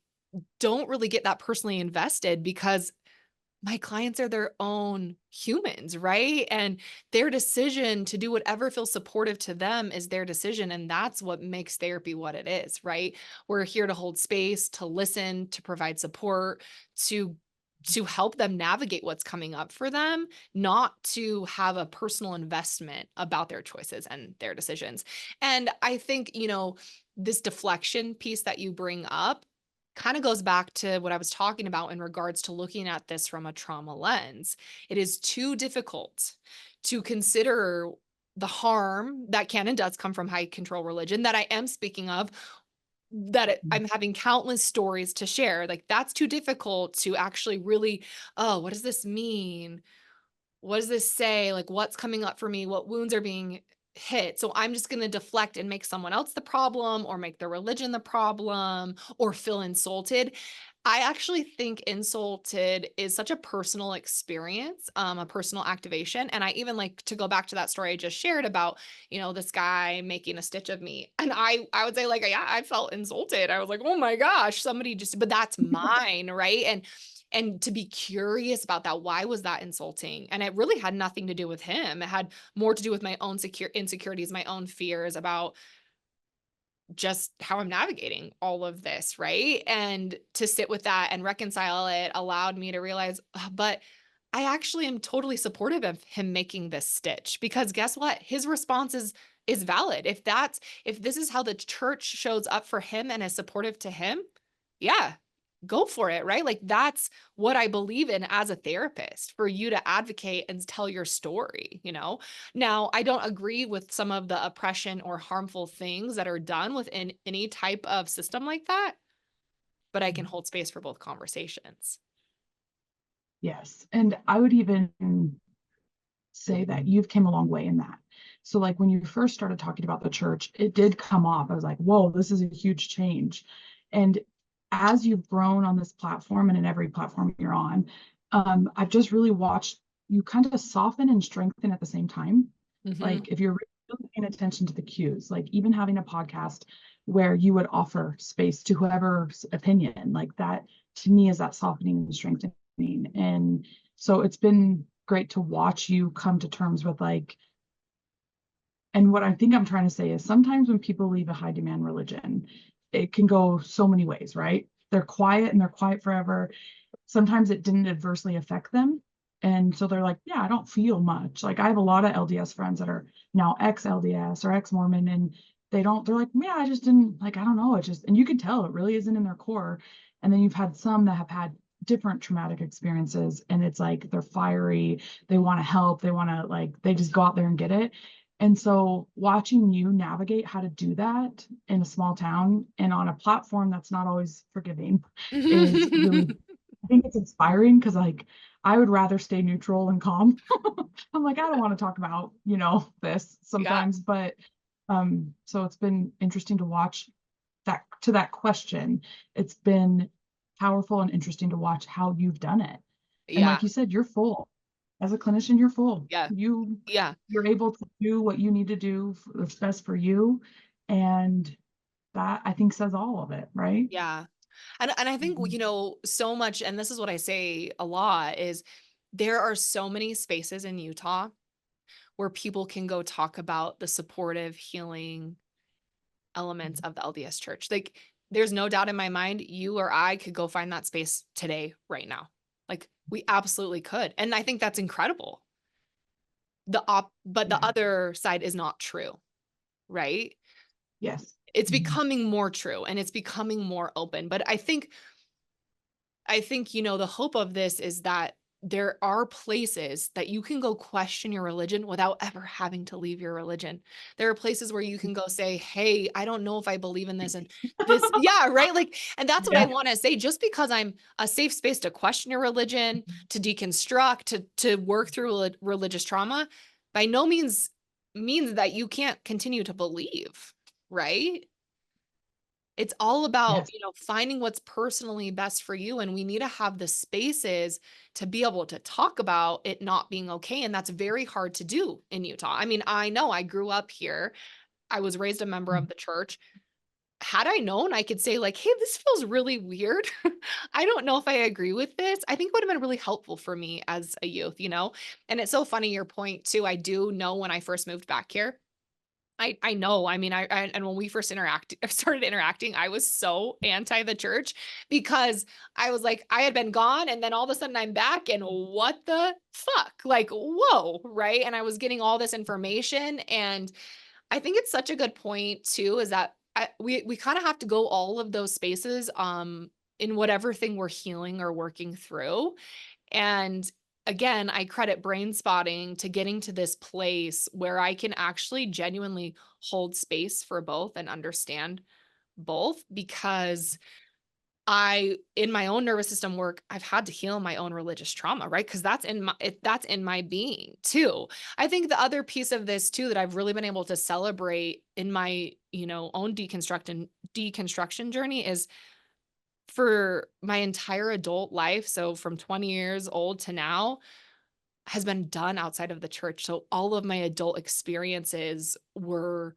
don't really get that personally invested because my clients are their own humans, right? And their decision to do whatever feels supportive to them is their decision. And that's what makes therapy what it is, right? We're here to hold space, to listen, to provide support, to to help them navigate what's coming up for them, not to have a personal investment about their choices and their decisions. And I think, this deflection piece that you bring up kind of goes back to what I was talking about in regards to looking at this from a trauma lens. It is too difficult to consider the harm that can and does come from high control religion that I am speaking of, I'm having countless stories to share. Like that's too difficult to actually really, oh, what does this mean? What does this say? Like, what's coming up for me? What wounds are being hit? So I'm just going to deflect and make someone else the problem, or make the religion the problem, or feel insulted. I actually think insulted is such a personal experience, a personal activation. And I even like to go back to that story I just shared about, this guy making a stitch of me. And I would say, like, yeah, I felt insulted. I was like, oh my gosh, somebody just, but that's mine, right? And to be curious about that, why was that insulting? And it really had nothing to do with him. It had more to do with my own insecurities, my own fears about just how I'm navigating all of this, right? And to sit with that and reconcile it allowed me to realize, but I actually am totally supportive of him making this stitch, because guess what? His response is valid. If this is how the church shows up for him and is supportive to him, yeah, go for it, right? Like that's what I believe in as a therapist, for you to advocate and tell your story. Now, I don't agree with some of the oppression or harmful things that are done within any type of system like that, but I can hold space for both conversations. Yes. And I would even say that you've came a long way in that. So like when you first started talking about the church, it did come off. I was like, whoa, this is a huge change. And as you've grown on this platform and in every platform you're on, I've just really watched you kind of soften and strengthen at the same time. Hmm. Like if you're really paying attention to the cues, like even having a podcast where you would offer space to whoever's opinion. Like that to me is that softening and strengthening. And so it's been great to watch you come to terms with like, and what I think I'm trying to say is sometimes when people leave a high demand religion, it can go so many ways, right? They're quiet and they're quiet forever. Sometimes it didn't adversely affect them. And so they're like, yeah, I don't feel much. Like I have a lot of LDS friends that are now ex-LDS or ex-Mormon, and they're like, yeah, I just didn't, like, I don't know. It just, and you can tell it really isn't in their core. And then you've had some that have had different traumatic experiences, and it's like they're fiery, they want to help, they want to, like, they just go out there and get it. And so watching you navigate how to do that in a small town and on a platform that's not always forgiving is really, I think it's inspiring, because like I would rather stay neutral and calm. I'm like, I don't want to talk about, this Yeah. sometimes, but so it's been interesting to watch that, to that question. It's been powerful and interesting to watch how you've done it. And Yeah. like you said, you're full. As a clinician, you're full. Yeah. Yeah. You're able to do what you need to do that's best for you. And that I think says all of it, right? Yeah. And I think, Mhm. so much, and this is what I say a lot, is there are so many spaces in Utah where people can go talk about the supportive, healing elements of the LDS church. Like, there's no doubt in my mind, you or I could go find that space today, right now. Like, we absolutely could. And I think that's incredible. But the Yeah. other side is not true, right? Yes. It's Mhm. becoming more true and it's becoming more open. But I think, the hope of this is that there are places that you can go question your religion without ever having to leave your religion. There are places where you can go say, "Hey, I don't know if I believe in this and this." Yeah, right? Like, and that's what I Yeah. want to say. Just because I'm a safe space to question your religion, to deconstruct, to work through religious trauma, by no means that you can't continue to believe, right? It's all about, Yes. finding what's personally best for you, and we need to have the spaces to be able to talk about it not being okay, and that's very hard to do in Utah. I mean, I know I grew up here. I was raised a member Mm. of the church. Had I known, I could say like, "Hey, this feels really weird. I don't know if I agree with this." I think it would have been really helpful for me as a youth. And it's so funny your point too. I do know when I first moved back here, I know. I mean, and when we first started interacting, I was so anti the church because I was like, I had been gone, and then all of a sudden I'm back, and what the fuck? Like, whoa, right? And I was getting all this information, and I think it's such a good point too, is that we kind of have to go all of those spaces, in whatever thing we're healing or working through. And again, I credit brain spotting to getting to this place where I can actually genuinely hold space for both and understand both, because in my own nervous system work, I've had to heal my own religious trauma, right? Because that's in my being too. I think the other piece of this too that I've really been able to celebrate in my, own deconstruction journey is for my entire adult life. So from 20 years old to now, has been done outside of the church. So all of my adult experiences were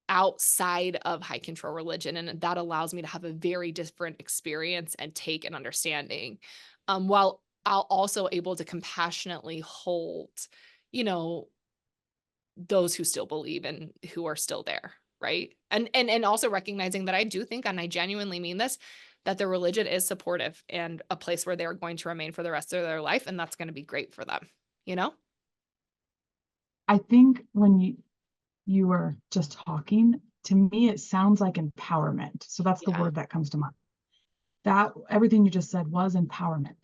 outside of high control religion. And that allows me to have a very different experience and take and understanding. While I'll also able to compassionately hold, you know, those who still believe and who are still there. Right. And also recognizing that I do think, and I genuinely mean this, that the religion is supportive and a place where they're going to remain for the rest of their life. And that's going to be great for them, you know? I think when you were just talking, to me, it sounds like empowerment. So that's the Yeah. word that comes to mind. That everything you just said was empowerment.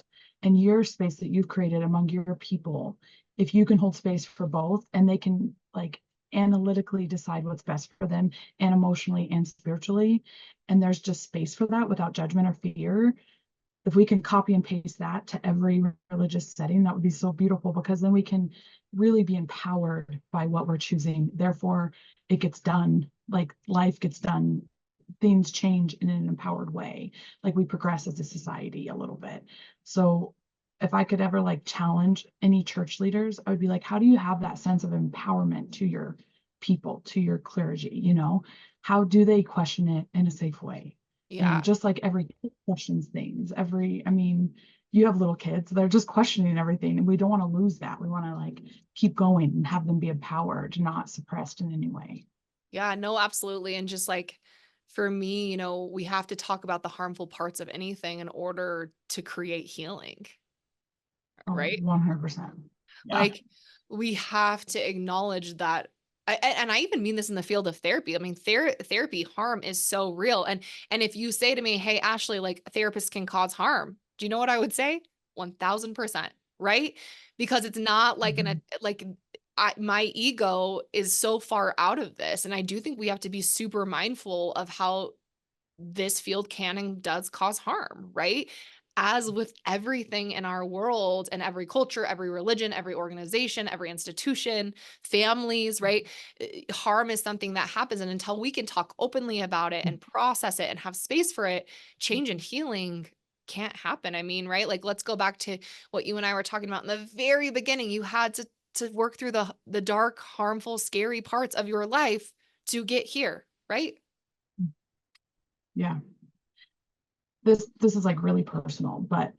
And your space that you've created among your people, if you can hold space for both and they can like analytically decide what's best for them and emotionally and spiritually, and there's just space for that without judgment or fear, if we can copy and paste that to every religious setting, that would be so beautiful, because then we can really be empowered by what we're choosing. Therefore, it gets done, like life gets done, things change in an empowered way, like we progress as a society a little bit. So if I could ever like challenge any church leaders, I would be like, how do you have that sense of empowerment people, to your clergy, how do they question it in a safe way? Yeah. And just like every kid questions things, you have little kids, they're just questioning everything, and we don't want to lose that. We want to like keep going and have them be empowered, not suppressed in any way. Yeah, no, absolutely. And just like for me, we have to talk about the harmful parts of anything in order to create healing, Oh, right? 100%. Yeah. Like we have to acknowledge that. And I even mean this in the field of therapy. I mean, therapy harm is so real. And if you say to me, "Hey, Ashley, like therapists can cause harm," do you know what I would say? 1000%, right? Because it's not like Mhm. my ego is so far out of this, and I do think we have to be super mindful of how this field can and does cause harm, right? As with everything in our world and every culture, every religion, every organization, every institution, families, right? Harm is something that happens. And until we can talk openly about it and process it and have space for it, change and healing can't happen. I mean, right? Like, let's go back to what you and I were talking about in the very beginning. You had to work through the dark, harmful, scary parts of your life to get here, right? Yeah. This is like really personal, but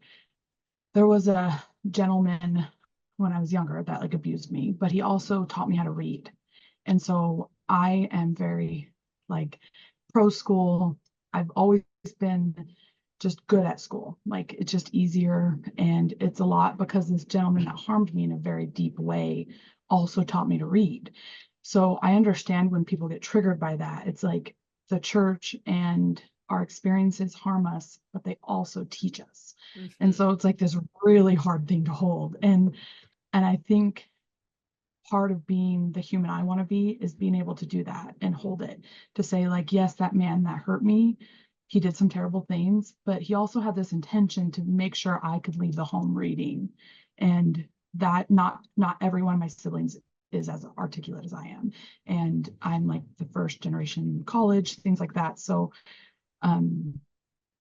there was a gentleman when I was younger that like abused me, but he also taught me how to read. And so I am very like pro school. I've always been just good at school. Like it's just easier. And it's a lot because this gentleman that harmed me in a very deep way also taught me to read. So I understand when people get triggered by that. It's like the church and our experiences harm us, but they also teach us. And Mhm. so it's like this really hard thing to hold. And I think part of being the human I want to be is being able to do that and hold it, to say like, yes, that man that hurt me, he did some terrible things, but he also had this intention to make sure I could leave the home reading. And that not every one of my siblings is as articulate as I am. And I'm like the first generation college, things like that. So um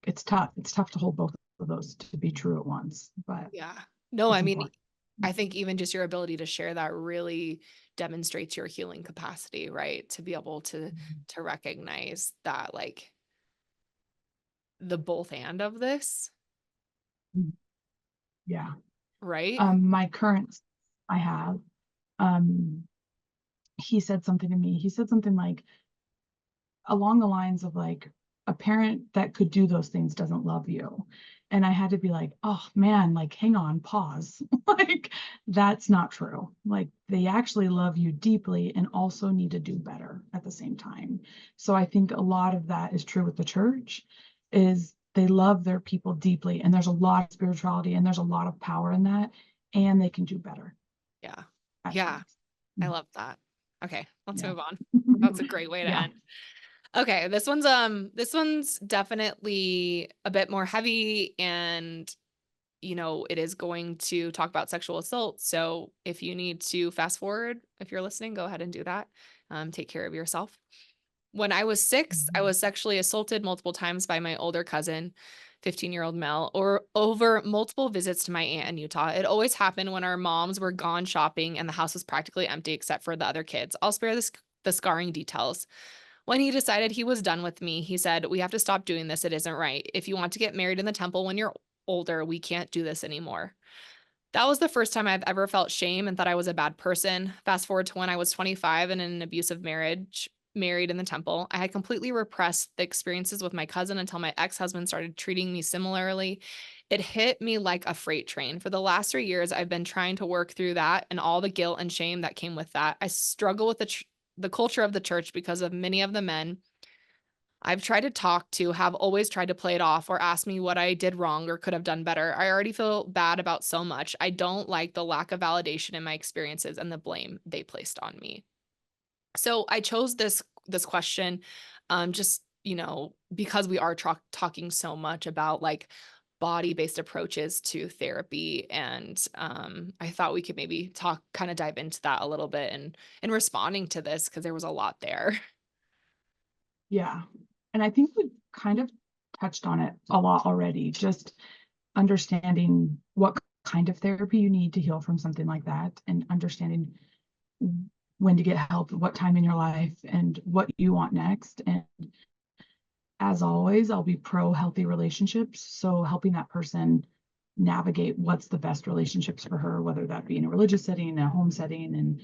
it's tough. It's tough to hold both of those to be true at once, but Yeah. No, it's I mean, important. I think even just your ability to share that really demonstrates your healing capacity, right? To be able to recognize that like the both and of this, Yeah. right? My current I have, um, he said something to me. He said something like along the lines of like, a parent that could do those things doesn't love you. And I had to be like, oh man, like hang on, pause. Like that's not true. Like they actually love you deeply and also need to do better at the same time. So I think a lot of that is true with the church, is they love their people deeply, and there's a lot of spirituality and there's a lot of power in that, and they can do better Yeah. at Yeah. times. I love that. Okay, let's Yeah. move on. That's a great way to Yeah. end. Okay, this one's definitely a bit more heavy, and it is going to talk about sexual assault. So if you need to fast forward, if you're listening, go ahead and do that. Take care of yourself. When I was 6, I Mhm. was sexually assaulted multiple times by my older cousin, 15-year-old male, or over multiple visits to my aunt in Utah. It always happened when our moms were gone shopping and the house was practically empty except for the other kids. I'll spare the scarring details. When he decided he was done with me, he said, "We have to stop doing this. It isn't right. If you want to get married in the temple when you're older, we can't do this anymore." That was the first time I've ever felt shame and thought I was a bad person. Fast forward to when I was 25 and in an abusive marriage, married in the temple. I had completely repressed the experiences with my cousin until my ex husband started treating me similarly. It hit me like a freight train. For the last 3 years, I've been trying to work through that and all the guilt and shame that came with that. I struggle with the culture of the church because of many of the men I've tried to talk to have always tried to play it off or ask me what I did wrong or could have done better. I already feel bad about so much. I don't like the lack of validation in my experiences and the blame they placed on me. So I chose this question just, because we are talking so much about like body-based approaches to therapy, and I thought we could maybe talk kind of dive into that a little bit and in responding to this because there was a lot there. Yeah. And I think we've kind of touched on it a lot already, just understanding what kind of therapy you need to heal from something like that, and understanding when to get help, what time in your life, and what you want next. And as always, I'll be pro healthy relationships. So helping that person navigate what's the best relationships for her, whether that be in a religious setting, a home setting.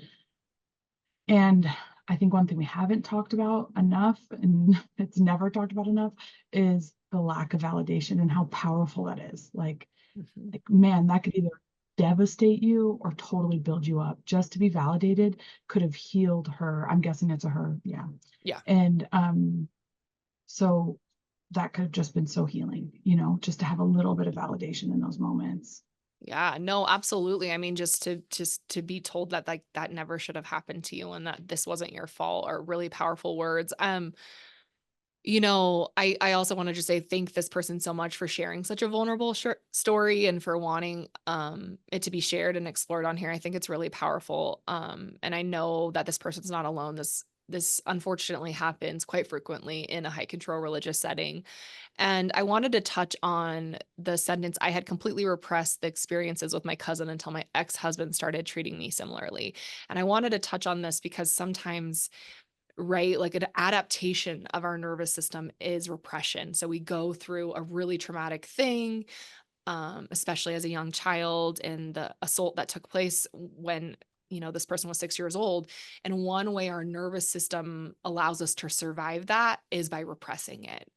And I think one thing we haven't talked about enough, and it's never talked about enough, is the lack of validation and how powerful that is. Like man, that could either devastate you or totally build you up. Just to be validated could have healed her. I'm guessing it's a her. Yeah. Yeah. And so that could have just been so healing, just to have a little bit of validation in those moments. Yeah, no, absolutely. I mean, just to be told that like that never should have happened to you and that this wasn't your fault are really powerful words. I also want to just say thank this person so much for sharing such a vulnerable story and for wanting it to be shared and explored on here. I think it's really powerful. And I know that this person's not alone. This unfortunately happens quite frequently in a high control religious setting. And I wanted to touch on the sentence: I had completely repressed the experiences with my cousin until my ex-husband started treating me similarly. And I wanted to touch on this because sometimes, right, like an adaptation of our nervous system is repression. So we go through a really traumatic thing, especially as a young child, and the assault that took place when this person was 6 years old. And one way our nervous system allows us to survive that is by repressing it.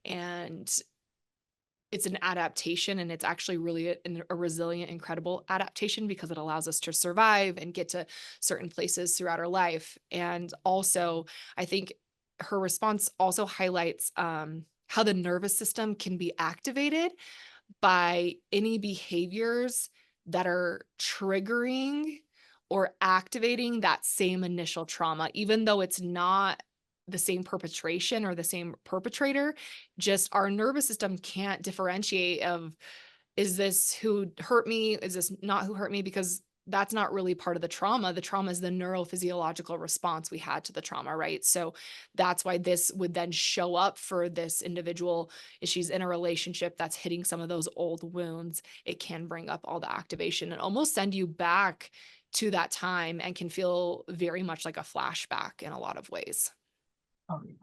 And it's an adaptation, and it's actually really a resilient, incredible adaptation because it allows us to survive and get to certain places throughout our life. And also, I think her response also highlights how the nervous system can be activated by any behaviors that are triggering or activating that same initial trauma, even though it's not the same perpetration or the same perpetrator. Just our nervous system can't differentiate of, is this who hurt me? Is this not who hurt me? Because that's not really part of the trauma. The trauma is the neurophysiological response we had to the trauma, right? So that's why this would then show up for this individual. If she's in a relationship that's hitting some of those old wounds, it can bring up all the activation and almost send you back to that time, and can feel very much like a flashback in a lot of ways. Oh, yeah.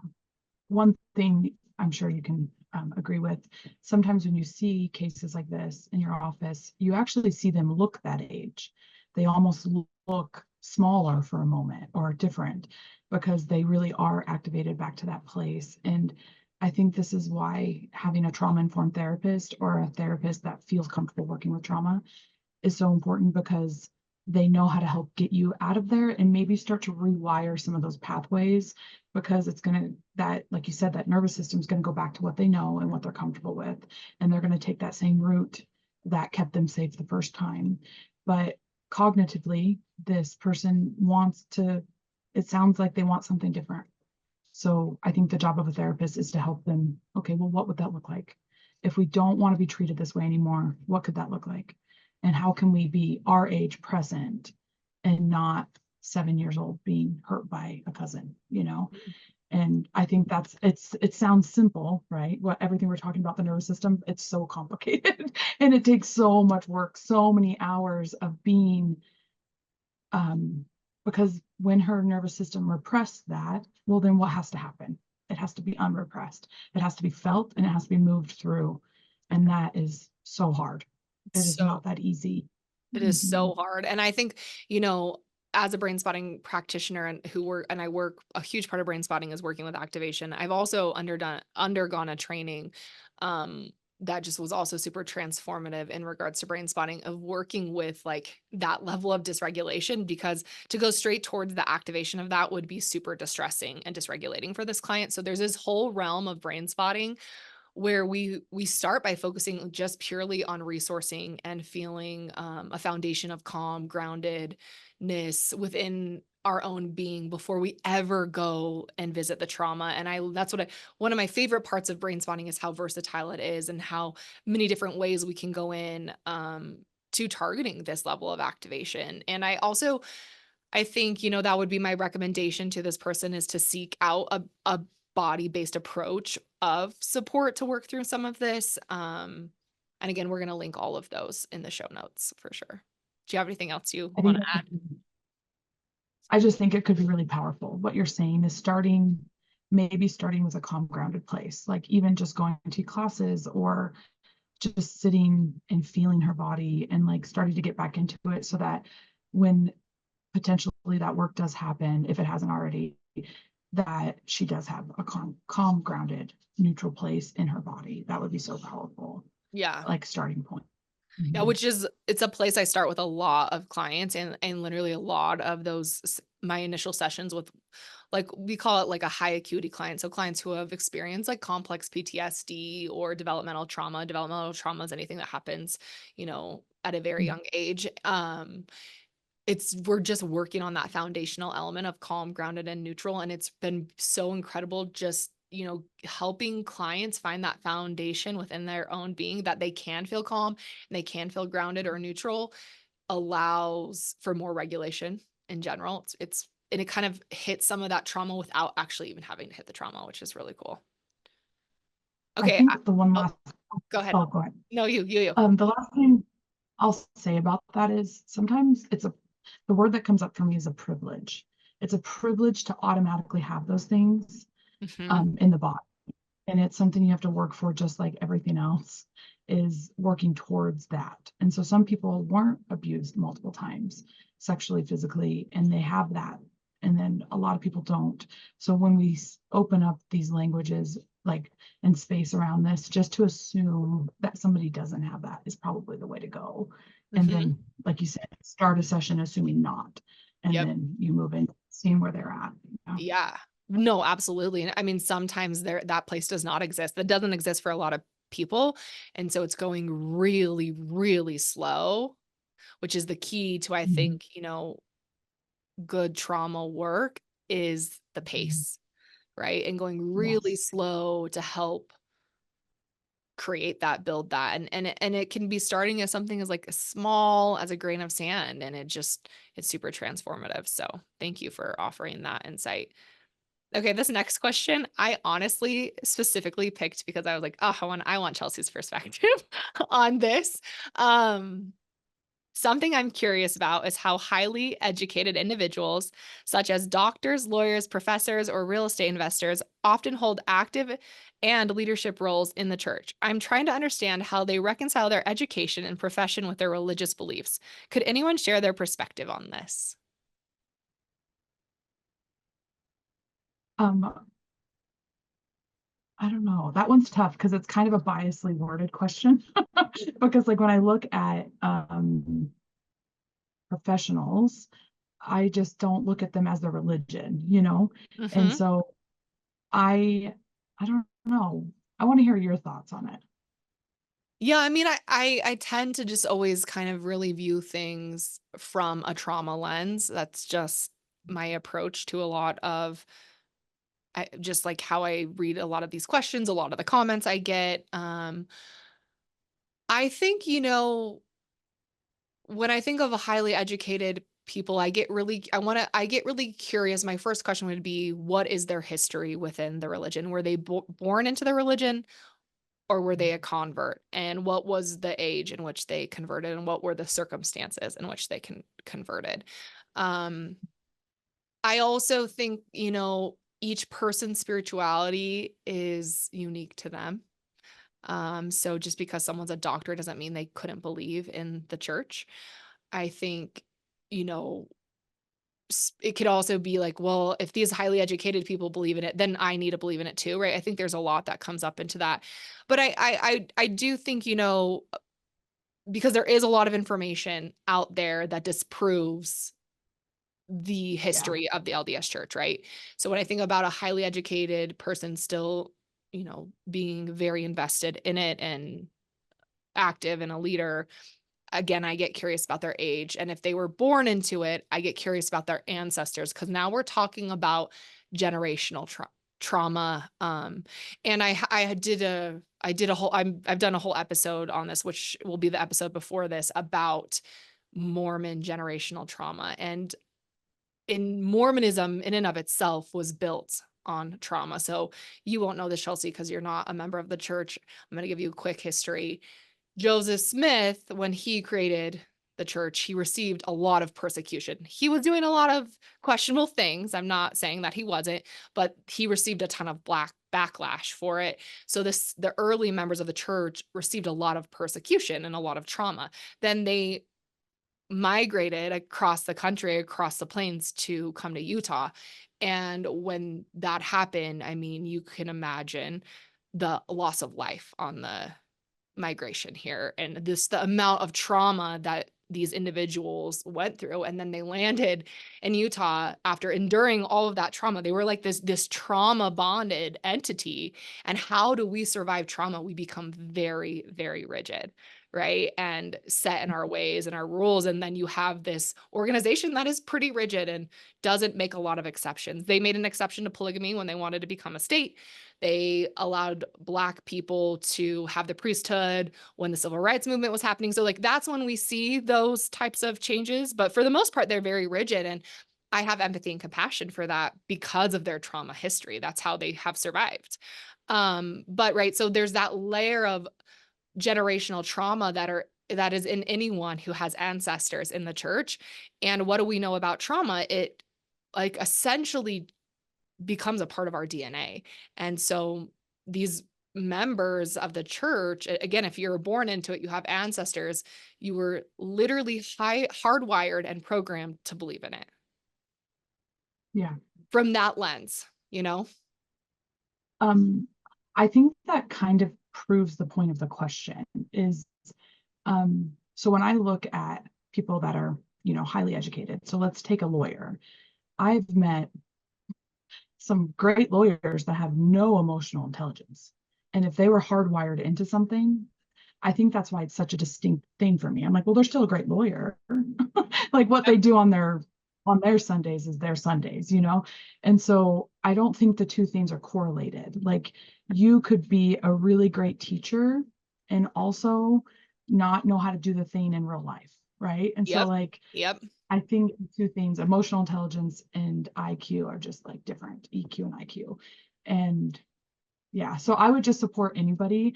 One thing I'm sure you can agree with, sometimes when you see cases like this in your office, you actually see them look that age. They almost look smaller for a moment or different because they really are activated back to that place. And I think this is why having a trauma-informed therapist or a therapist that feels comfortable working with trauma is so important, because they know how to help get you out of there and maybe start to rewire some of those pathways, because it's going to, that, like you said, that nervous system is going to go back to what they know and what they're comfortable with. And they're going to take that same route that kept them safe the first time. But cognitively, this person wants to, it sounds like they want something different. So I think the job of a therapist is to help them. Okay, well, what would that look like? If we don't want to be treated this way anymore, what could that look like? And how can we be our age present and not 7 years old being hurt by a cousin? And I think it sounds simple, right? What everything we're talking about, the nervous system, it's so complicated and it takes so much work, so many hours of being, because when her nervous system repressed that, well, then what has to happen? It has to be unrepressed. It has to be felt and it has to be moved through. And that is so hard. It is So not that easy. it is Mhm. so hard. And I think, as a brain spotting practitioner and I work, a huge part of brain spotting is working with activation. I've also undergone a training that just was also super transformative in regards to brain spotting, of working with like that level of dysregulation, because to go straight towards the activation of that would be super distressing and dysregulating for this client. So there's this whole realm of brain spotting where we start by focusing just purely on resourcing and feeling a foundation of calm, groundedness within our own being before we ever go and visit the trauma. And one of my favorite parts of brain spotting is how versatile it is and how many different ways we can go in to targeting this level of activation. And I think, that would be my recommendation to this person, is to seek out a body-based approach of support to work through some of this. And again, we're going to link all of those in the show notes for sure. Do you have anything else you I want think to that's add? I just think it could be really powerful. What you're saying is maybe starting with a calm, grounded place, like even just going to classes or just sitting and feeling her body and like starting to get back into it so that when potentially that work does happen, if it hasn't already, that she does have a calm, grounded, neutral place in her body. That would be so powerful, Yeah. like starting point. Yeah, Mhm. which is it's a place I start with a lot of clients and literally a lot of my initial sessions with, like, we call it like a high acuity client. So clients who have experienced like complex PTSD or developmental trauma. Developmental trauma is anything that happens, at a very young age. We're just working on that foundational element of calm, grounded, and neutral. And it's been so incredible just, helping clients find that foundation within their own being that they can feel calm and they can feel grounded or neutral, allows for more regulation in general. And it kind of hits some of that trauma without actually even having to hit the trauma, which is really cool. I Okay. think the one Oh, last, go ahead. oh, go ahead. No, you. The last thing I'll say about that is sometimes the word that comes up for me is a privilege. It's a privilege to automatically have those things Hmm. in the body. And it's something you have to work for, just like everything else is working towards that. And so some people weren't abused multiple times, sexually, physically, and they have that. And then a lot of people don't. So when we open up these languages, like, and space around this, just to assume that somebody doesn't have that is probably the way to go. And Hmm. then, like you said, start a session assuming not, and Yep. then you move in, seeing where they're at. Yeah. No, absolutely. And I mean, sometimes that place does not exist. That doesn't exist for a lot of people. And so it's going really, really slow, which is the key to, I Mhm. think, good trauma work is the Mhm. pace, right? And going really Yes. slow to help create that, build that. And it can be starting as something as like as small as a grain of sand. And it's super transformative. So thank you for offering that insight. Okay, this next question, I honestly specifically picked because I was like, "Oh, I want Chelsea's perspective on this." Um, Something I'm curious about is how highly educated individuals, such as doctors, lawyers, professors, or real estate investors, often hold active and leadership roles in the church. I'm trying to understand how they reconcile their education and profession with their religious beliefs. Could anyone share their perspective on this? Um, I don't know. That one's tough because it's kind of a biasly worded question. Because like when I look at professionals, I just don't look at them as their religion. And Mhm. so I don't know. I want to hear your thoughts on it. Yeah, I mean, I tend to just always kind of really view things from a trauma lens. That's just my approach to a lot of just like how I read a lot of these questions, a lot of the comments I get. I think, when I think of a highly educated people, I get really curious. My first question would be, what is their history within the religion? Were they born into the religion? Or were they a convert? And what was the age in which they converted, and what were the circumstances in which they converted? Um, I also think, each person's spirituality is unique to them. So just because someone's a doctor doesn't mean they couldn't believe in the church. I think, you know, it could also be like, well, if these highly educated people believe in it, then I need to believe in it too, right? I think there's a lot that comes up into that. But I do think, because there is a lot of information out there that disproves the Yeah. history of the LDS church, right? So when I think about a highly educated person still, being very invested in it and active and a leader, again, I get curious about their age. And if they were born into it, I get curious about their ancestors because now we're talking about generational trauma. And I did a whole I've done a whole episode on this, which will be the episode before this, about Mormon generational trauma. And in Mormonism in and of itself was built on trauma. So you won't know this, Chelsea, because you're not a member of the church. I'm going to give you a quick history. Joseph Smith, when he created the church, he received a lot of persecution. He was doing a lot of questionable things. I'm not saying that he wasn't, but he received a ton of backlash for it. So the early members of the church received a lot of persecution and a lot of trauma. Then they migrated across the country, across the plains to come to Utah. And when that happened, I mean, you can imagine the loss of life on the migration here, and the amount of trauma that these individuals went through. And then they landed in Utah after enduring all of that trauma. They were like this trauma bonded entity. And how do we survive trauma? We become very, very rigid, right? And set in our ways and our rules. And then you have this organization that is pretty rigid and doesn't make a lot of exceptions. They made an exception to polygamy when they wanted to become a state. They allowed Black people to have the priesthood when the civil rights movement was happening. So like that's when we see those types of changes. But for the most part, they're very rigid. And I have empathy and compassion for that because of their trauma history. That's how they have survived. But right, so there's that layer of generational trauma that is in anyone who has ancestors in the church. And what do we know about trauma? It like essentially becomes a part of our DNA. And so these members of the church, again, if you're born into it, you have ancestors, you were literally hardwired and programmed to believe in it. Yeah. From that lens, I think that kind of proves the point of the question is, so when I look at people that are, highly educated, so let's take a lawyer. I've met some great lawyers that have no emotional intelligence. And if they were hardwired into something, I think that's why it's such a distinct thing for me. I'm like, well, they're still a great lawyer. Like what they do on their Sundays is their Sundays, And so I don't think the two things are correlated. Like you could be a really great teacher and also not know how to do the thing in real life, right? And so like I think the two things, emotional intelligence and IQ, are just like different, EQ and IQ. And yeah, so I would just support anybody.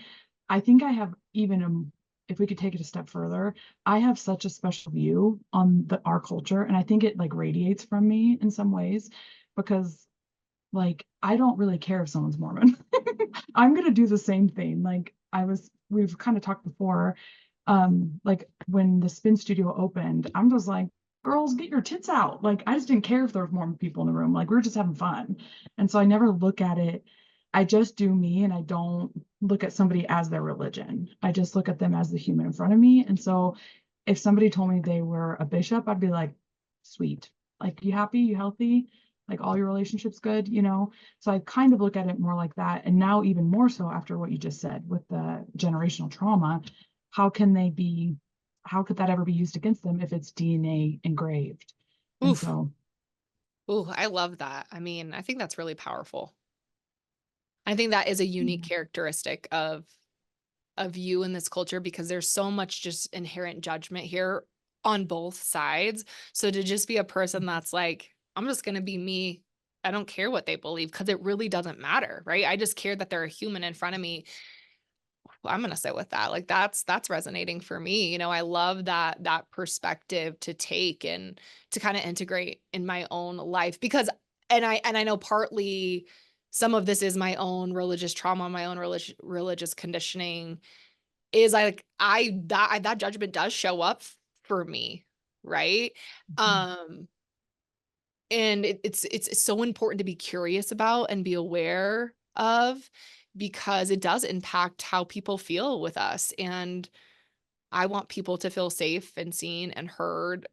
I think I have even, if we could take it a step further, I have such a special view on our culture. And I think it like radiates from me in some ways because like, I don't really care if someone's Mormon. I'm going to do the same thing. Like we've kind of talked before, like when the spin studio opened, I'm just like, girls, get your tits out. Like, I just didn't care if there were Mormon people in the room. Like, we were just having fun. And so I never look at it. I just do me, and I don't look at somebody as their religion. I just look at them as the human in front of me. And so if somebody told me they were a bishop, I'd be like, sweet. Like, you happy? You healthy? Like all your relationships good, So I kind of look at it more like that. And now even more so after what you just said with the generational trauma, how could that ever be used against them if it's DNA engraved? And Oof. so. Ooh, I love that. I mean, I think that's really powerful. I think that is a unique characteristic of you in this culture because there's so much just inherent judgment here on both sides. So to just be a person that's like, I'm just going to be me. I don't care what they believe because it really doesn't matter, right? I just care that they're a human in front of me. I'm going to sit with that. Like that's resonating for me. I love that perspective to take and to kind of integrate in my own life because, and I know partly some of this is my own religious trauma, my own religious conditioning is like, that judgment does show up for me. Right. And it's so important to be curious about and be aware of because it does impact how people feel with us. And I want people to feel safe and seen and heard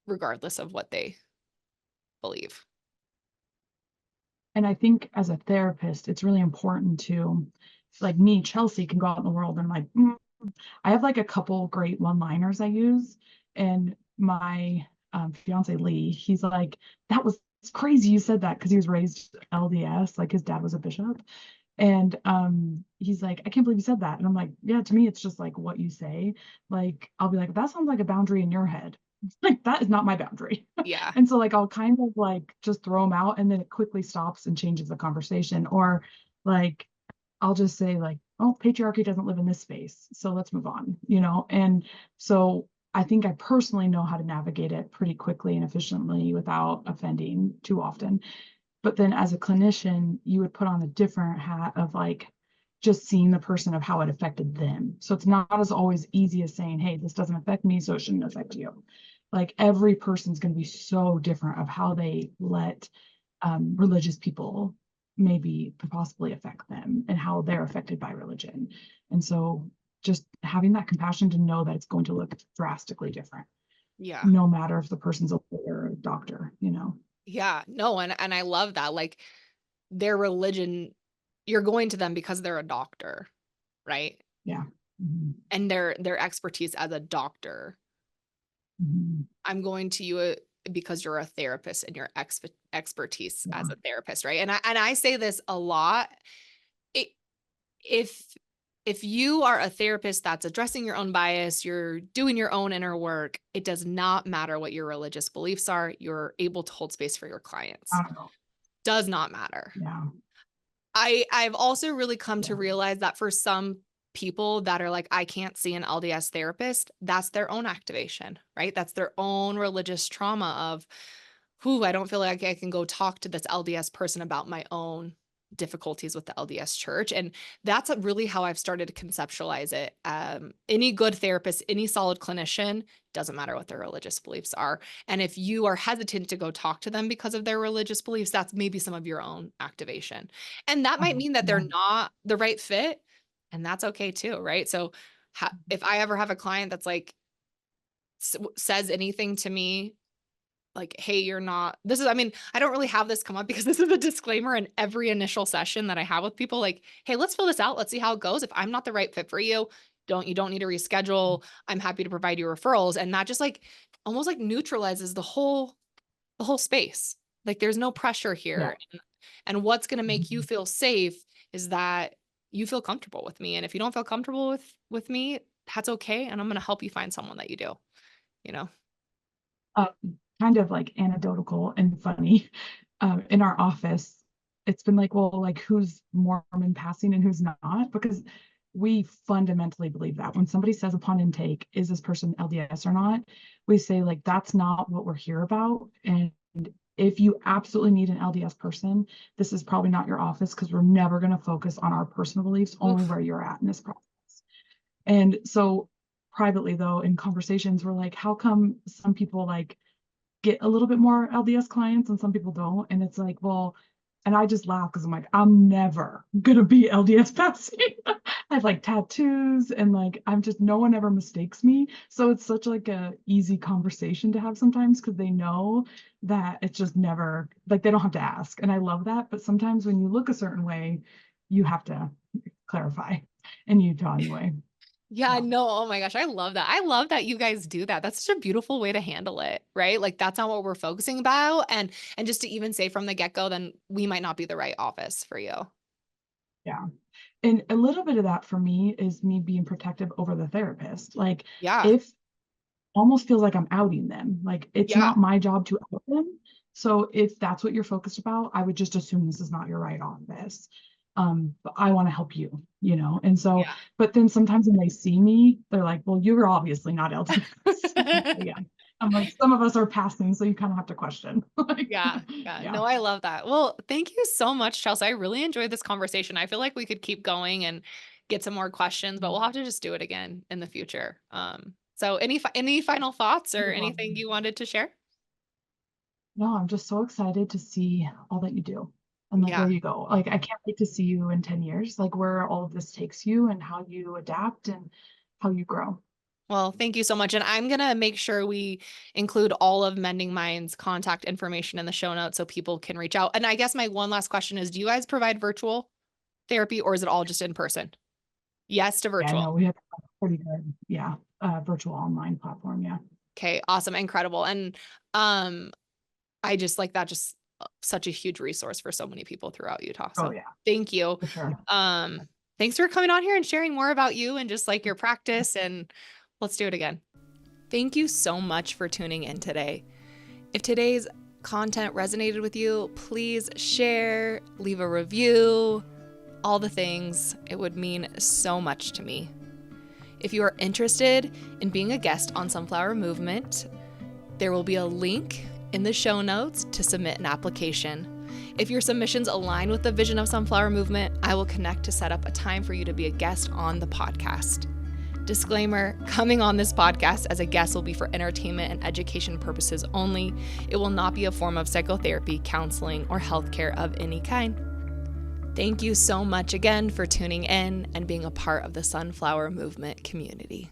regardless of what they believe. And I think as a therapist, it's really important to, like me, Chelsee, can go out in the world and I'm like, I have like a couple great one-liners I use. And my fiance Lee, he's like, that was crazy you said that because he was raised LDS, like his dad was a bishop. And he's like, I can't believe you said that. And I'm like, yeah, to me, it's just like what you say. Like, I'll be like, that sounds like a boundary in your head. Like, that is not my boundary. Yeah. And so like, I'll kind of like just throw them out and then it quickly stops and changes the conversation. Or like, I'll just say like, oh, patriarchy doesn't live in this space. So let's move on, And so I think I personally know how to navigate it pretty quickly and efficiently without offending too often. But then as a clinician, you would put on a different hat of like just seeing the person of how it affected them. So it's not as always easy as saying, hey, this doesn't affect me, so it shouldn't affect you. Like every person's going to be so different of how they let religious people maybe possibly affect them and how they're affected by religion. And so just having that compassion to know that it's going to look drastically different, Yeah. no matter if the person's a lawyer or a doctor, you know? Yeah. No, and I love that. Like their religion, you're going to them because they're a doctor, right? Yeah. Mm-hmm. And their expertise as a doctor. Mm-hmm. I'm going to you because you're a therapist and your expertise Yeah. as a therapist, right? And I say this a lot. It, if if you are a therapist that's addressing your own bias, you're doing your own inner work, it does not matter what your religious beliefs are. You're able to hold space for your clients. I don't know. Does not matter. Yeah. I've also really come to Yeah. realize that for some people that are like, I can't see an LDS therapist, that's their own activation, right? That's their own religious trauma of, who I don't feel like I can go talk to this LDS person about my own difficulties with the LDS church. And that's really how I've started to conceptualize it. Any good therapist, any solid clinician, doesn't matter what their religious beliefs are. And if you are hesitant to go talk to them because of their religious beliefs, that's maybe some of your own activation. And that might mean that Yeah. they're not the right fit. And that's okay too, right? So if I ever have a client that's like, says anything to me like, hey, you're not, this is, I mean, I don't really have this come up because this is a disclaimer in every initial session that I have with people. Like, hey, let's fill this out. Let's see how it goes. If I'm not the right fit for you, you don't need to reschedule. I'm happy to provide you referrals. And that just like almost like neutralizes the whole space. Like there's no pressure Yeah. here. And what's going to make you Mhm. feel safe is that you feel comfortable with me. And if you don't feel comfortable with me, that's okay. And I'm going to help you find someone that you do, you know? Uh, Kind of like anecdotal and funny. In our office, it's been like, well, like who's Mormon passing and who's not? Because we fundamentally believe that when somebody says upon intake, is this person LDS or not? We say like that's not what we're here about. And if you absolutely need an LDS person, this is probably not your office because we're never going to focus on our personal beliefs, only Oof. where you're at in this process. And so privately though, in conversations, we're like, how come some people like get a little bit more LDS clients and some people don't? And it's like, well, and I just laugh because I'm like, I'm never gonna be LDS passing. I have like tattoos and like I'm just no one ever mistakes me. So it's such like a easy conversation to have sometimes because they know that it's just never like they don't have to ask. And I love that. But sometimes when you look a certain way, you have to clarify in Utah anyway. Yeah, Yeah. no, oh my gosh, I love that. I love that you guys do that. That's such a beautiful way to handle it, right? Like that's not what we're focusing about. And just to even say from the get-go, then we might not be the right office for you. Yeah. And a little bit of that for me is me being protective over the therapist. Like Yeah. if almost feels like I'm outing them, like it's Yeah. not my job to out them. So if that's what you're focused about, I would just assume this is not your right office. But I want to help you, you know? And so, Yeah. but then sometimes when they see me, they're like, well, you're obviously not LDS. Yeah. I'm like, some of us are passing, so you kind of have to question. Like, Yeah. Yeah. yeah. No, I love that. Well, thank you so much, Chelsea. I really enjoyed this conversation. I feel like we could keep going and get some more questions, but we'll have to just do it again in the future. So any final thoughts or anything you wanted to share? No, I'm just so excited to see all that you do and like Yeah. where you go. Like I can't wait to see you in 10 years, like where all of this takes you and how you adapt and how you grow. Well, thank you so much. And I'm going to make sure we include all of Mending Minds contact information in the show notes so people can reach out. And I guess my one last question is, do you guys provide virtual therapy or is it all just in person? Yes to Yeah, no, virtual. we have a pretty good, yeah, virtual online platform. Yeah. Okay, awesome, incredible. And um I just like that just such a huge resource for so many people throughout Utah. Oh So, yeah, thank you. for sure. Thanks for coming on here and sharing more about you and just like your practice and let's do it again. Thank you so much for tuning in today. If today's content resonated with you, please share, leave a review, all the things. It would mean so much to me. If you are interested in being a guest on Sunflower Movement, there will be a link in the show notes to submit an application. If your submissions align with the vision of Sunflower Movement, I will connect to set up a time for you to be a guest on the podcast. Disclaimer, coming on this podcast as a guest will be for entertainment and education purposes only. It will not be a form of psychotherapy, counseling, or healthcare of any kind. Thank you so much again for tuning in and being a part of the Sunflower Movement community.